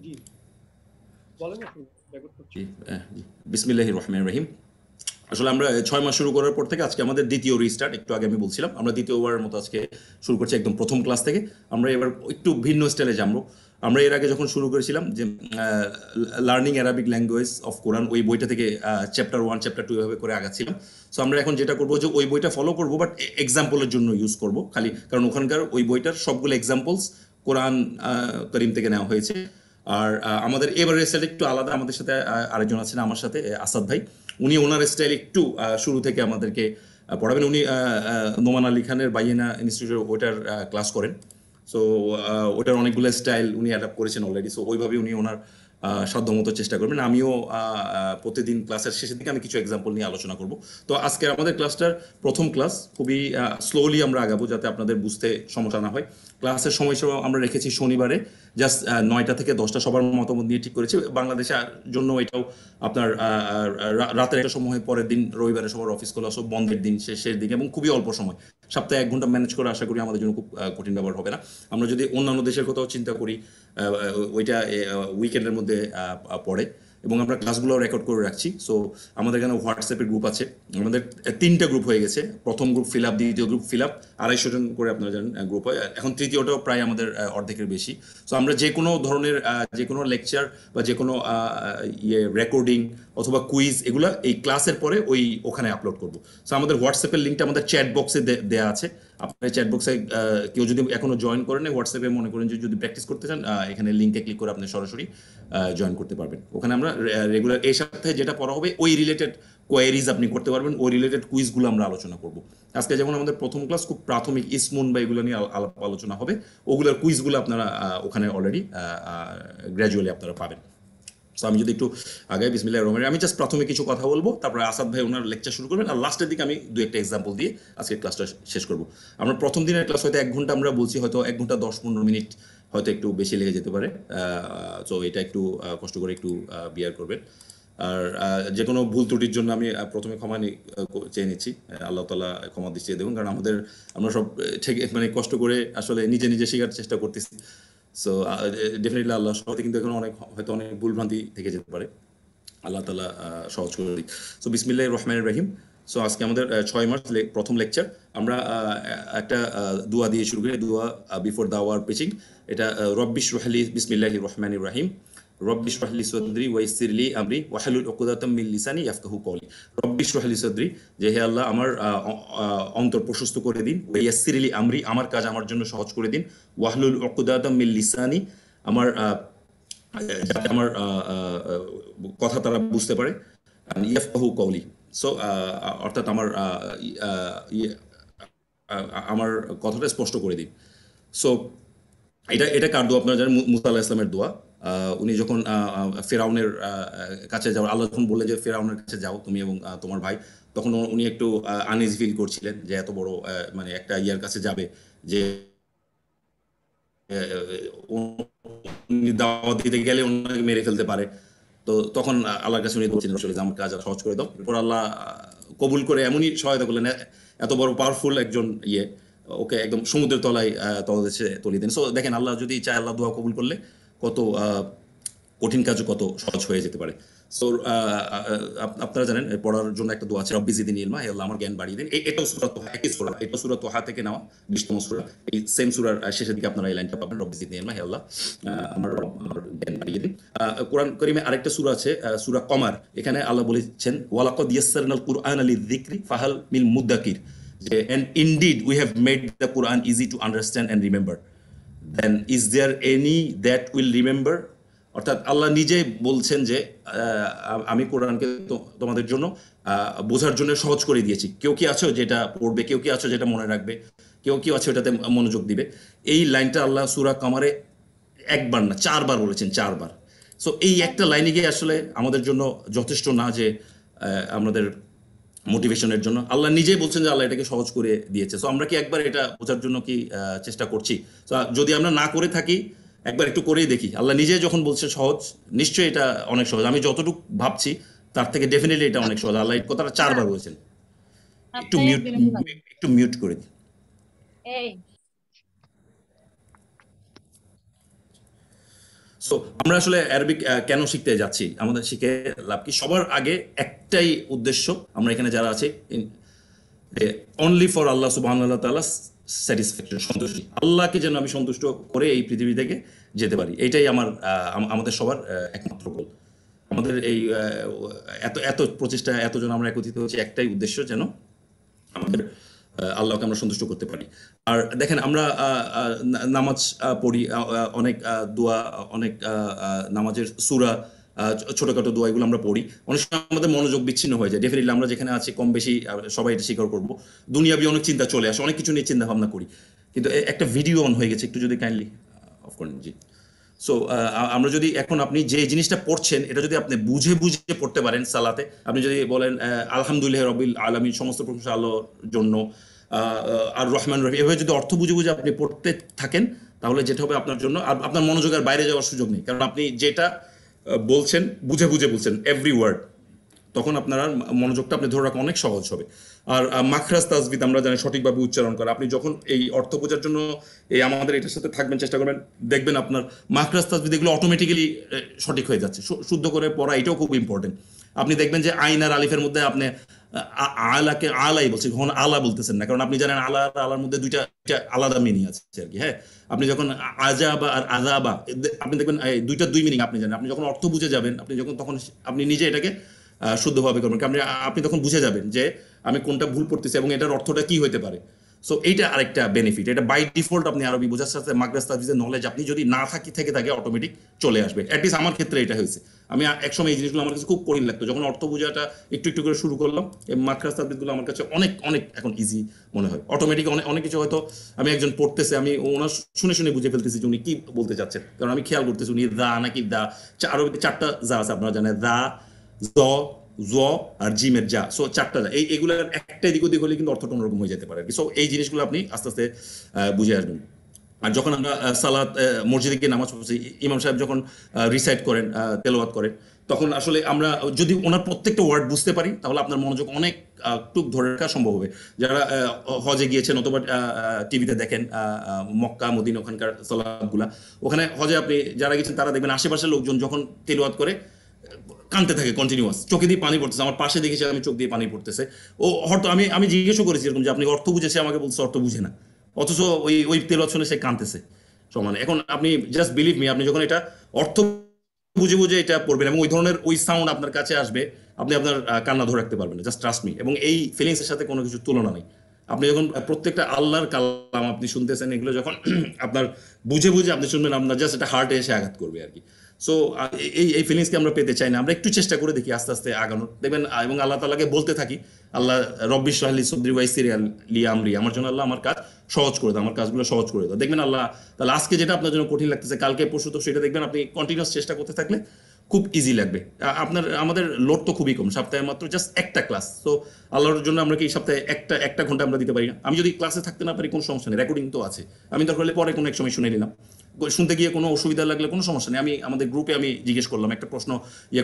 জি, বলেন আপনি রেকর্ড করছি। জি, জি। বিসমিল্লাহির রহমানির রহিম। আসলে আমরা ৬ মাস শুরু করার পর থেকে আজকে আমাদের দ্বিতীয় রিস্টার্ট। একটু আগে আমি বলছিলাম। আমরা দ্বিতীয়বারের মতো আজকে শুরু করছি একদম ১ম ক্লাস থেকে। আমরা এবার একটু ভিন্ন স্টাইলে জানবো। আমরা এর আগে যখন শুরু করেছিলাম যে লার্নিং অ্যারাবিক ল্যাঙ্গুয়েজ অফ কোরআন ওই বইটা থেকে চ্যাপ্টার 1, চ্যাপ্টার 2 এভাবে করে আগাচ্ছিলাম। সো আমরা এখন যেটা করব যে ওই বইটা ফলো করব বাট এক্সাম্পলের জন্য ইউজ করব খালি, কারণ ওখানকার ওই বইটার সবগুলো এক্সাম্পলস কোরআন করিম থেকে নেওয়া হয়েছে। আর আমাদের এবারের স্টাইল একটু আলাদা। আমাদের সাথে আরেকজন আছেন আমার সাথে, আসাদ ভাই। উনি ওনার স্টাইল একটু শুরু থেকে আমাদেরকে পড়াবেন। উনি নোমান আলী খানের বাইয়েনা ইনস্টিটিউটের ওইটার ক্লাস করেন। সো ওটার অনেকগুলো স্টাইল উনি অ্যাডাপ্ট করেছেন অলরেডি। সো ওইভাবে উনি ওনার সাধ্যমতো চেষ্টা করবেন। আমিও প্রতিদিন ক্লাসের শেষের দিকে আমি কিছু এক্সাম্পল নিয়ে আলোচনা করব। তো আজকে আমাদের ক্লাসটার প্রথম ক্লাস খুবই স্লোলি আমরা আগাবো যাতে আপনাদের বুঝতে সমস্যা না হয়। ক্লাসের সময়সীমা আমরা রেখেছি শনিবারে জাস্ট 9টা থেকে 10টা, সবার মতামত নিয়ে ঠিক করেছি। বাংলাদেশের জন্য এটাও আপনার রাতের একটা সময়, পরের দিন রবিবারে সবার অফিস খোলা, সব বন্ধের দিন শেষের দিকে, এবং খুবই অল্প সময়, সপ্তাহে 1 ঘন্টা ম্যানেজ করে আশা করি আমাদের জন্য খুব কঠিন ব্যাপার হবে না। আমরা যদি অন্যান্য দেশের কথাও চিন্তা করি, ওইটা উইকেন্ডের মধ্যে পড়ে, এবং আমরা ক্লাসগুলো রেকর্ড করে রাখছি। সো আমাদের এখানে হোয়াটসঅ্যাপের গ্রুপ আছে। আমাদের 3টা গ্রুপ হয়ে গেছে। প্রথম গ্রুপ ফিল আপ, দ্বিতীয় গ্রুপ ফিল আপ, 250 জন করে আপনারা জানেন গ্রুপ হয়। এখন তৃতীয়টাও প্রায় আমাদের অর্ধেকের বেশি। সো আমরা যে কোনো ধরনের যে কোনো লেকচার বা যে কোনো রেকর্ডিং অথবা কুইজ এগুলো এই ক্লাসের পরে ওখানে আপলোড করব। সো আমাদের হোয়াটসঅ্যাপের লিঙ্কটা আমাদের চ্যাট বক্সে দেওয়া আছে। আপনার চ্যাট বক্সে কেউ যদি এখনো জয়েন করেন হোয়াটসঅ্যাপে, মনে করেন যে যদি প্র্যাকটিস করতে চান, এখানে লিঙ্কে ক্লিক করে আপনি সরাসরি জয়েন করতে পারবেন। ওখানে আমরা রেগুলার এই সপ্তাহে যেটা পড়া হবে ওই রিলেটেড কোয়ারিজ আপনি করতে পারবেন। ওই রিলেটেড কুইজগুলো আমরা আলোচনা করব। আজকে যেমন আমাদের প্রথম ক্লাস খুব প্রাথমিক ইসমুন বা এগুলো নিয়ে আলাপ আলোচনা হবে। ওগুলোর কুইজগুলো আপনারা ওখানে অলরেডি গ্র্যাজুয়ালি আপনারা পাবেন। সো আমি যদি একটু আগে বিসমিল্লাহির রহমানির রহিম, আমি জাস্ট প্রথমে কিছু কথা বলবো, তারপরে আসাদ ভাই ওনার লেকচার শুরু করবেন, আর লাস্টের দিকে আমি দু একটা এক্সাম্পল দিয়ে আজকে ক্লাসটা শেষ করব। আমরা প্রথম দিনের ক্লাস হয়তো 1 ঘন্টা আমরা বলছি, হয়তো 1 ঘন্টা 10-15 মিনিট হয়তো একটু বেশি লেগে যেতে পারে। সো এটা একটু কষ্ট করে একটু বিয়ার করবেন। আর যে কোনো ভুল ত্রুটির জন্য আমি প্রথমে ক্ষমা চেয়ে নিচ্ছি। আল্লাহ তাআলা ক্ষমা দৃষ্টিতে দেখুন, কারণ আমরা সব ঠিক মানে কষ্ট করে আসলে নিজে নিজে শেখার চেষ্টা করতেছি। সো ডেফিনেটলি আল্লাহ সহতে, কিন্তু এখন হয়তো অনেক ভুলভ্রান্তি থেকে যেতে পারে। আল্লাহ তাআলা সহজ করে দিক। সো বিসমিল্লাহির রহমানির রহিম। সো আজকে আমাদের 6 মার্চ প্রথম লেকচার। আমরা একটা দোয়া দিয়ে শুরু করি। দোয়া বিফোর দাওয়ার পিচিং। এটা রব্বি ইশরাহ লি, বিসমিল্লাহির রহমানির রহিম। রব্বি ইশরাহ লি সাদরি ওয়া ইয়াসসির লি আমরি ওয়াহলুল উকদাতাম মিন লিসানি ইয়াফকাহু কওলি। রব্বি ইশরাহ লি সাদরি, যে হে আল্লাহ আমার অন্তর প্রশস্ত করে দিন। ওয়া ইয়াসসির লি আমরি, আমার কাজ আমার জন্য সহজ করে দিন। ওয়াহলুল উকদাতাম মিন লিসানি, আমার যাতে আমার কথা তারা বুঝতে পারে। ইয়াফকাহু কওলি। সো অর্থাৎ আমার কথাটা স্পষ্ট করে দিন। সো এটা এটা কার দোয়া আপনারা জানেন? মুসা আলাহিস সালামের দোয়া। উনি যখন ফেরাউনের কাছে যাও, আল্লাহ যখন বললেন যে ফেরাউনের কাছে যাও তুমি এবং তোমার ভাই, তখন উনি একটু আনইজি ফিল করছিলেন যে এত বড় মানে একটা ইয়ার কাছে যাবে, যে উনি দাওয়াত দিতে গেলে ওনাকে মেরে ফেলতে পারে। তো তখন আল্লাহর কাছে উনি বলছিলেন আসলে যে আমার কাজ সহজ করে দাও। এরপর আল্লাহ কবুল করে এমনই সহায়তা করলেন, এত বড় পাওয়ারফুল একজন ওকে একদম সমুদ্রের তলায় তলদেশে তলিয়ে দেন। সো দেখেন, আল্লাহ যদি চায়, আল্লাহ দোয়া কবুল করলে কত কঠিন কাজও কত সহজ হয়ে যেতে পারে। সো আপনারা জানেন পড়ার জন্য একটা দোয়া আছে, রব্বি জিদনি ইলমা, হে আল্লাহ আমার জ্ঞান বাড়িয়ে দিন। এটাও সূরা তোহা, একই সূরা, এটা সূরা তোহা থেকে নেওয়া, 20তম সূরা। এই সেম সূরার শেষের দিকে আপনারা এই লাইনটা পাবেন, রব্বি জিদনি ইলমা, হে আল্লাহ আমার জ্ঞান বাড়িয়ে দিন। কোরআন কারীমে আরেকটা সূরা আছে, সূরা কমার। এখানে আল্লাহ বলেছেন ওয়ালাকাদ ইয়াসসারনাল কুরআনা লিযিকরি ফাহাল মিন মুদ্দাকির, যে and indeed we have made the Quran easy to understand and remember, then is there any that will remember. অর্থাৎ আল্লাহ নিজেই বলছেন যে আমি কোরআনকে তোমাদের জন্য বোঝার জন্য সহজ করে দিয়েছি। কেউ কি আছো যেটা পড়বে, কেউ কি আছো যেটা মনে রাখবে, কেউ কি আছে ওটাতে মনোযোগ দিবে। এই লাইনটা আল্লাহ সূরা কামারে একবার না 4বার বলেছেন, 4বার। সো এই একটা লাইনে গিয়ে আসলে আমাদের জন্য যথেষ্ট না যে আমাদের মোটিভেশনের জন্য। আল্লাহ নিজেই বলছেন যে আল্লাহ এটাকে সহজ করে দিয়েছে। সো আমরা কি একবার এটা বোঝার জন্য কি চেষ্টা করছি? সো যদি আমরা না করে থাকি, একবার একটু করেই দেখি। আল্লাহ নিজেই যখন বলছে সহজ, নিশ্চয়ই এটা অনেক সহজ। আমি যতটুকু ভাবছি তার থেকে ডেফিনেটলি এটা অনেক সহজ। আল্লাহ এই কথাটা 4বার বলেছেন। একটু আপনার মিউট, একজনের মোবাইল একটু মিউট করে দিই। এই সো আমরা আসলে অ্যারবিক কেন শিখতে যাচ্ছি, আমাদের শিখে লাভ কি? সবার আগে একটাই উদ্দেশ্য, আমরা এখানে যারা আছে অনলি ফর আল্লাহ সুবহানাহু তাআলা স্যাটিসফ্যাকশন, সন্তুষ্টি, আল্লাহকে যেন আমি সন্তুষ্ট করে এই পৃথিবী থেকে যেতে পারি, এটাই আমার আমাদের সবার একমাত্র গোল। আমাদের এই এত এত প্রচেষ্টা, এতজন আমরা একত্রিত হচ্ছে একটাই উদ্দেশ্য, যেন আমাদের আল্লাহকে আমরা সন্তুষ্ট করতে পারি। আর দেখেন আমরা নামাজ পড়ি, অনেক দোয়া, অনেক নামাজের সূরা, ছোটখাটো দোয়া এগুলো আমরা পড়ি। অনেক সময় আমাদের মনোযোগ বিচ্ছিন্ন হয়ে যায়। ডেফিনেটলি আমরা যেখানে আছি কম বেশি সবাই এটা স্বীকার করবো, দুনিয়াবি অনেক চিন্তা চলে আসে, অনেক কিছু নিয়ে চিন্তা ভাবনা করি। কিন্তু একটা ভিডিও অন হয়ে গেছে, একটু যদি কাইন্ডলি অফ করেন। জি। সো আমরা যদি এখন আপনি যে জিনিসটা পড়ছেন এটা যদি আপনি বুঝে বুঝে পড়তে পারেন সালাতে, আপনি যদি বলেন আলহামদুলিল্লাহ রবিল আলামিন, সমস্ত প্রশংসা আল্লাহর জন্য, আর রহমান রহিম, এভাবে যদি অর্থ বুঝে বুঝে আপনি পড়তে থাকেন, তাহলে যেটা হবে আপনার জন্য, আর আপনার মনোযোগের বাইরে যাওয়ার সুযোগ নেই, কারণ আপনি যেটা বলছেন বুঝে বুঝে বলছেন এভরি ওয়ার্ড, তখন আপনার আর মনোযোগটা আপনি ধরে রাখা অনেক সহজ হবে। আর মাখরাজ তাজবিদ আমরা জানি সঠিকভাবে উচ্চারণ করা, আপনি যখন এই অর্থ বোঝার জন্য এই আমাদের এটার সাথে থাকবেন, চেষ্টা করবেন, দেখবেন আপনার মাখরাজ তাজবিদ এগুলো অটোমেটিক্যালি সঠিক হয়ে যাচ্ছে। শুদ্ধ করে পড়া এটাও খুব ইম্পর্টেন্ট। আপনি দেখবেন যে আইন আর আলিফের মধ্যে আপনি আলাকে আলাই বলছে, কখন আলা বলতেছেন না, কারণ আপনি জানেন আলা আর আলার মধ্যে দুইটা আলাদা মিনিং আছে আর কি। হ্যাঁ, আপনি যখন আজাবা আর আজাবা, আপনি দেখবেন দুইটা দুই মিনিং আপনি জানেন। আপনি যখন অর্থ বুঝে যাবেন, আপনি যখন তখন আপনি নিজে এটাকে শুদ্ধভাবে করবেন, কারণ আপনি তখন বুঝে যাবেন যে আমি কোনটা ভুল পড়তেছি এবং এটার অর্থটা কি হইতে পারে। সো এইটা আরেকটা বেনিফিট, এটা বাই ডিফল্ট আপনি আরবি বোঝার সাথে মাদ্রাস তাফসীরের নলেজ আপনি যদি না থেকে থাকে অটোমেটিক চলে আসবে। অ্যাটলিস্ট আমার ক্ষেত্রে এটা হয়েছে। আমি একসময় এই জিনিসগুলো আমার কাছে খুব কঠিন লাগতো, যখন অর্থ বোঝাটা একটু একটু করে শুরু করলাম, এই মাদ্রাস তাফসীরগুলো আমার কাছে অনেক অনেক এখন ইজি মনে হয়। অটোমেটিক অনেক অনেক কিছু হয়তো আমি একজন পড়তেছে, আমি ওনার শুনে শুনে বুঝে ফেলতেছি যে উনি কি বলতে চাচ্ছেন, কারণ আমি খেয়াল করতেছি উনি দা নাকি দা, আরবিতে 4টা যা আছে আপনারা জানেন, দা, জ, জ আর জিমের যা। সো 4টা যা, এগুলোর একটা এদিক ওদিক হলে কিন্তু অর্থটা অন্যরকম হয়ে যেতে পারে। সো এই জিনিসগুলো আপনি আস্তে আস্তে বুঝে আসবেন। আর যখন আমরা সালাত মসজিদে গিয়ে নামাজ পড়ছি, ইমাম সাহেব যখন রিসাইট করেন, তেলাওয়াত করেন, তখন আসলে আমরা যদি ওনার প্রত্যেকটা ওয়ার্ড বুঝতে পারি, তাহলে আপনার মনোযোগ অনেক টুক ধরে রাখা সম্ভব হবে। যারা হজে গিয়েছেন অথবা টিভিতে দেখেন মক্কা মদিনা ওখানকার সালাতগুলা, ওখানে হজে আপনি যারা গেছেন তারা দেখবেন আশেপাশের লোকজন যখন তেলাওয়াত করে কানতে থাকে কন্টিনিউয়াস, চোখে দিয়ে পানি পড়তেছে। আমার পাশে দেখেছি আমি, চোখ দিয়ে পানি পড়তেছে। ও হয়তো আমি জিজ্ঞেসও করেছি এরকম যে আপনি অর্থ বুঝেছে, আমাকে বলছে অর্থ বুঝে না, অথচ ওই ওই তেলাওয়াত শুনে সে কানতেছে সমানে। এখন আপনি জাস্ট বিলিভ মি, আপনি যখন এটা অর্থ বুঝে বুঝে এটা পড়বেন এবং ওই ধরনের ওই সাউন্ড আপনার কাছে আসবে, আপনি আপনার কান্না ধরে রাখতে পারবেন না। Just trust me. এবং এই ফিলিংসের সাথে কোনো কিছু তুলনা নেই। আপনি যখন প্রত্যেকটা আল্লাহর কালাম আপনি শুনতেছেন, এগুলো যখন আপনার বুঝে বুঝে আপনি শুনবেন, আপনার জাস্ট এটা হার্টে এসে আঘাত করবে আর কি। সো এই এই ফিলিংসকে আমরা পেতে চাই না, আমরা একটু চেষ্টা করে দেখি আস্তে আস্তে আগানোর, দেখবেন। এবং আল্লাহ তাআলাকে বলতে থাকি, আল্লাহ রব্বি ইশরাহ লি সাদরি ওয়াইসির লি আমরি, আমার জন্য আল্লাহ আমার কাজ সহজ করে দাও, আমার কাজগুলো সহজ করে দাও। দেখবেন আল্লাহ তাহলে আজকে যেটা আপনার জন্য কঠিন লাগতেছে, কালকে পরশু তো সেটা দেখবেন আপনি কন্টিনিউয়াস চেষ্টা করতে থাকলে খুব ইজি লাগবে। আমাদের লোড তো খুবই কম, সপ্তাহে মাত্র জাস্ট একটা ক্লাস। তো আল্লাহর জন্য আমরা কি সপ্তাহে একটা ঘন্টা আমরা দিতে পারি না? আমি যদি ক্লাসে থাকতে না পারি কোনো সমস্যা নেই, রেকর্ডিং তো আছে, আমি দরকার হলে পরে কোনো এক সময় শুনে নিলাম। শুনতে গিয়ে কোনো অসুবিধা লাগলে কোনো সমস্যা নেই, আমি আমাদের গ্রুপে আমি জিজ্ঞেস করলাম, একটা প্রশ্ন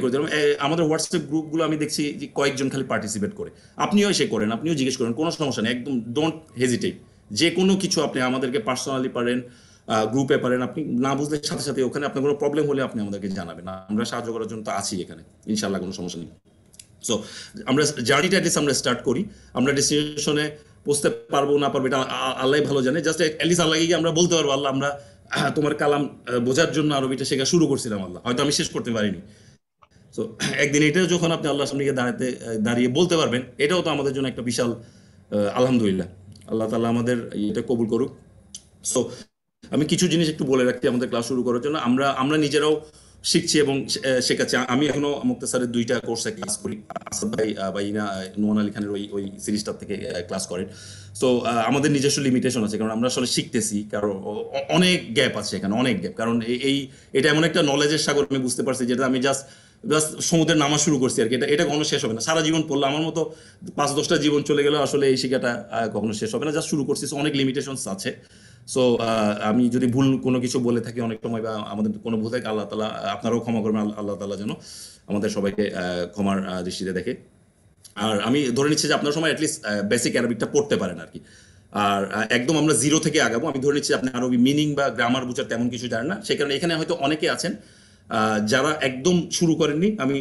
করে দিলাম। আমাদের হোয়াটসঅ্যাপ গ্রুপগুলো আমি দেখছি যে কয়েকজন খালি পার্টিসিপেট করে, আপনিও এসে করেন, আপনিও জিজ্ঞেস করেন, কোনো সমস্যা নেই, একদম ডোন্ট হেজিটেট। যে কোনো কিছু আপনি আমাদেরকে পার্সোনালি পারেন, গ্রুপে পারেন, আপনি না বুঝলে সাথে সাথে ওখানে আপনার কোনো প্রবলেম হলে আপনি আমাদেরকে জানাবেন, আমরা সাহায্য করার জন্য তো আছি এখানে, ইনশাল্লাহ কোনো সমস্যা নেই। সো আমরা জার্নিটা অ্যাটলিস্ট আমরা স্টার্ট করি। আমরা ডেস্টিনেশনে পৌঁছতে পারবো না পারবো এটা আল্লাহ ভালো জানে। জাস্ট অ্যাটলিস্ট আল্লাহকে গিয়ে আমরা বলতে পারবো, আল্লাহ আমরা তোমার কালাম বোঝার জন্য আরবিটা শেখা শুরু করছিলাম, আল্লাহ হয়তো আমি শেষ করতে পারিনি। সো একদিন এটাও যখন আপনি আল্লাহর সামনে গিয়ে দাঁড়িয়ে বলতে পারবেন, এটাও তো আমাদের জন্য একটা বিশাল আলহামদুলিল্লাহ। আল্লাহ তাআলা আমাদের এটা কবুল করুক। সো আমি কিছু জিনিস একটু বলে রাখছি আমাদের ক্লাস শুরু করার জন্য। আমরা নিজেরাও শিখছি এবং শেখাচ্ছি। আমি এখনো মুক্তাসারের 2টা কোর্সে ক্লাস করি। আসাদ ভাই বা ইনা নুমান আলী খানের ওই সিরিজটার থেকে ক্লাস করেন। সো আমাদের নিজস্ব লিমিটেশন আছে, কারণ আমরা আসলে শিখতেছি, কারণ অনেক গ্যাপ আছে এখানে, অনেক গ্যাপ। কারণ এটা এমন একটা নলেজের সাগর, আমি বুঝতে পারছি যেটা আমি জাস্ট সমুদ্রে নামা শুরু করছি আর কি। এটা কখনো শেষ হবে না। সারা জীবন পড়লে আমার মতো 5-10টা জীবন চলে গেলেও আসলে এই শিক্ষাটা কখনো শেষ হবে না। জাস্ট শুরু করছি, অনেক লিমিটেশনস আছে। সো আমি যদি ভুল কোনো কিছু বলে থাকি অনেক সময়, বা আমাদের কোনো ভুল থাকে, আল্লাহ তাআলা আপনারাও ক্ষমা করবেন। আল্লাহ তাআলা যেন আমাদের সবাইকে ক্ষমার দৃষ্টিতে দেখে। আর আমি ধরে নিচ্ছি যে আপনার সময় অ্যাটলিস্ট বেসিক অ্যারাবিকটা পড়তে পারেন আর কি। আর একদম আমরা জিরো থেকে আগাবো। আমি ধরে নিচ্ছি আপনি আরবি মিনিং বা গ্রামার বুঝার তেমন কিছু জানেন না, সে কারণে এখানে হয়তো অনেকে আছেন যারা একদম শুরু করেননি। আমি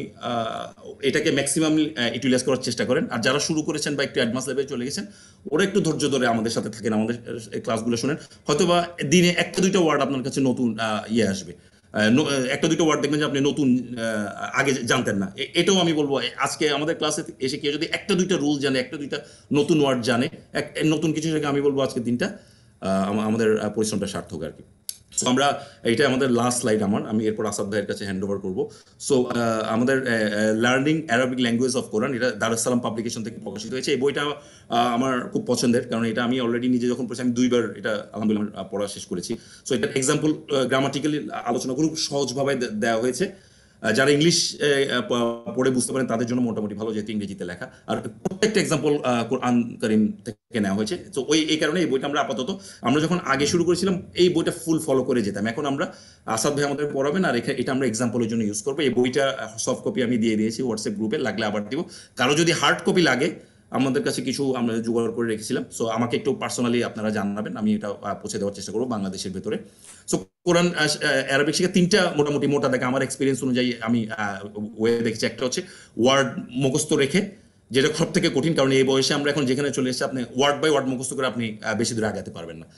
এটাকে ম্যাক্সিমাম ইউটিলাইজ করার চেষ্টা করেন, আর যারা শুরু করেছেন বা একটু অ্যাডভান্স লেভেলে চলে গেছেন ওরা একটু ধৈর্য ধরে আমাদের সাথে থাকেন, আমাদের এই ক্লাসগুলো শুনেন। হয়তো বা দিনে একটা দুইটা ওয়ার্ড আপনার কাছে নতুন আসবে, একটা দুটো ওয়ার্ড দেখবেন যে আপনি নতুন আগে জানতেন না। এটাও আমি বলবো আজকে আমাদের ক্লাসে এসে কেউ যদি একটা দুইটা রুল জানে, একটা দুইটা নতুন ওয়ার্ড জানে, নতুন কিছু শেখে, আমি বলবো আজকের দিনটা আমাদের পরিশ্রমটা সার্থক আর কি। সো আমরা, এটা আমাদের লাস্ট স্লাইড আমি এরপর আসাদ ভাইয়ের কাছে হ্যান্ড ওভার করবো। সো আমাদের লার্নিং অ্যারাবিক ল্যাঙ্গুয়েজ অফ কোরআন, এটা দারুস সালাম পাবলিকেশন থেকে প্রকাশিত হয়েছে। এই বইটা আমার খুব পছন্দের, কারণ এটা আমি অলরেডি নিজে যখন পড়েছি আমি 2বার এটা আলহামদুলিল্লাহ পড়া শেষ করেছি। সো এটা এক্সাম্পল গ্রামাটিক্যালি আলোচনা খুব সহজভাবে দেওয়া হয়েছে। যারা ইংলিশ পড়ে বুঝতে পারেন তাদের জন্য মোটামুটি ভালো, যেহেতু ইংরেজিতে লেখা, আর প্রত্যেকটা এক্সাম্পল কোরআন কারীম থেকে নেওয়া হয়েছে। তো এই কারণে এই বইটা আমরা আপাতত, আমরা যখন আগে শুরু করেছিলাম এই বইটা ফুল ফলো করে যেতাম, এখন আমরা আসাদ ভাই আমাদের পড়াবেন আর এটা আমরা এক্সাম্পলের জন্য ইউজ করবো। এই বইটা সফট কপি আমি দিয়ে দিয়েছি হোয়াটসঅ্যাপ গ্রুপে, লাগলে আবার দিব। কারো যদি হার্ড কপি লাগে আমাদের কাছে কিছু আমরা জোগাড় করে রেখেছিলাম, সো আমাকে একটু পার্সোনালি আপনারা জানাবেন, আমি এটা পৌঁছে দেওয়ার চেষ্টা করবো বাংলাদেশের ভেতরে। সো কোরআন অ্যারাবিক শিখে তিনটা মোটামুটি মোটা দেখে আমার এক্সপিরিয়েন্স অনুযায়ী আমি ওয়ে দেখেছি। একটা হচ্ছে ওয়ার্ড মুখস্থ রেখে, যেটা সব থেকে কঠিন, কারণ এই বয়সে আমরা এখন যেখানে চলে এসেছি আপনি ওয়ার্ড বাই ওয়ার্ড মুখস্থ করে আপনি বেশি দূরে আগাতে পারবেন না।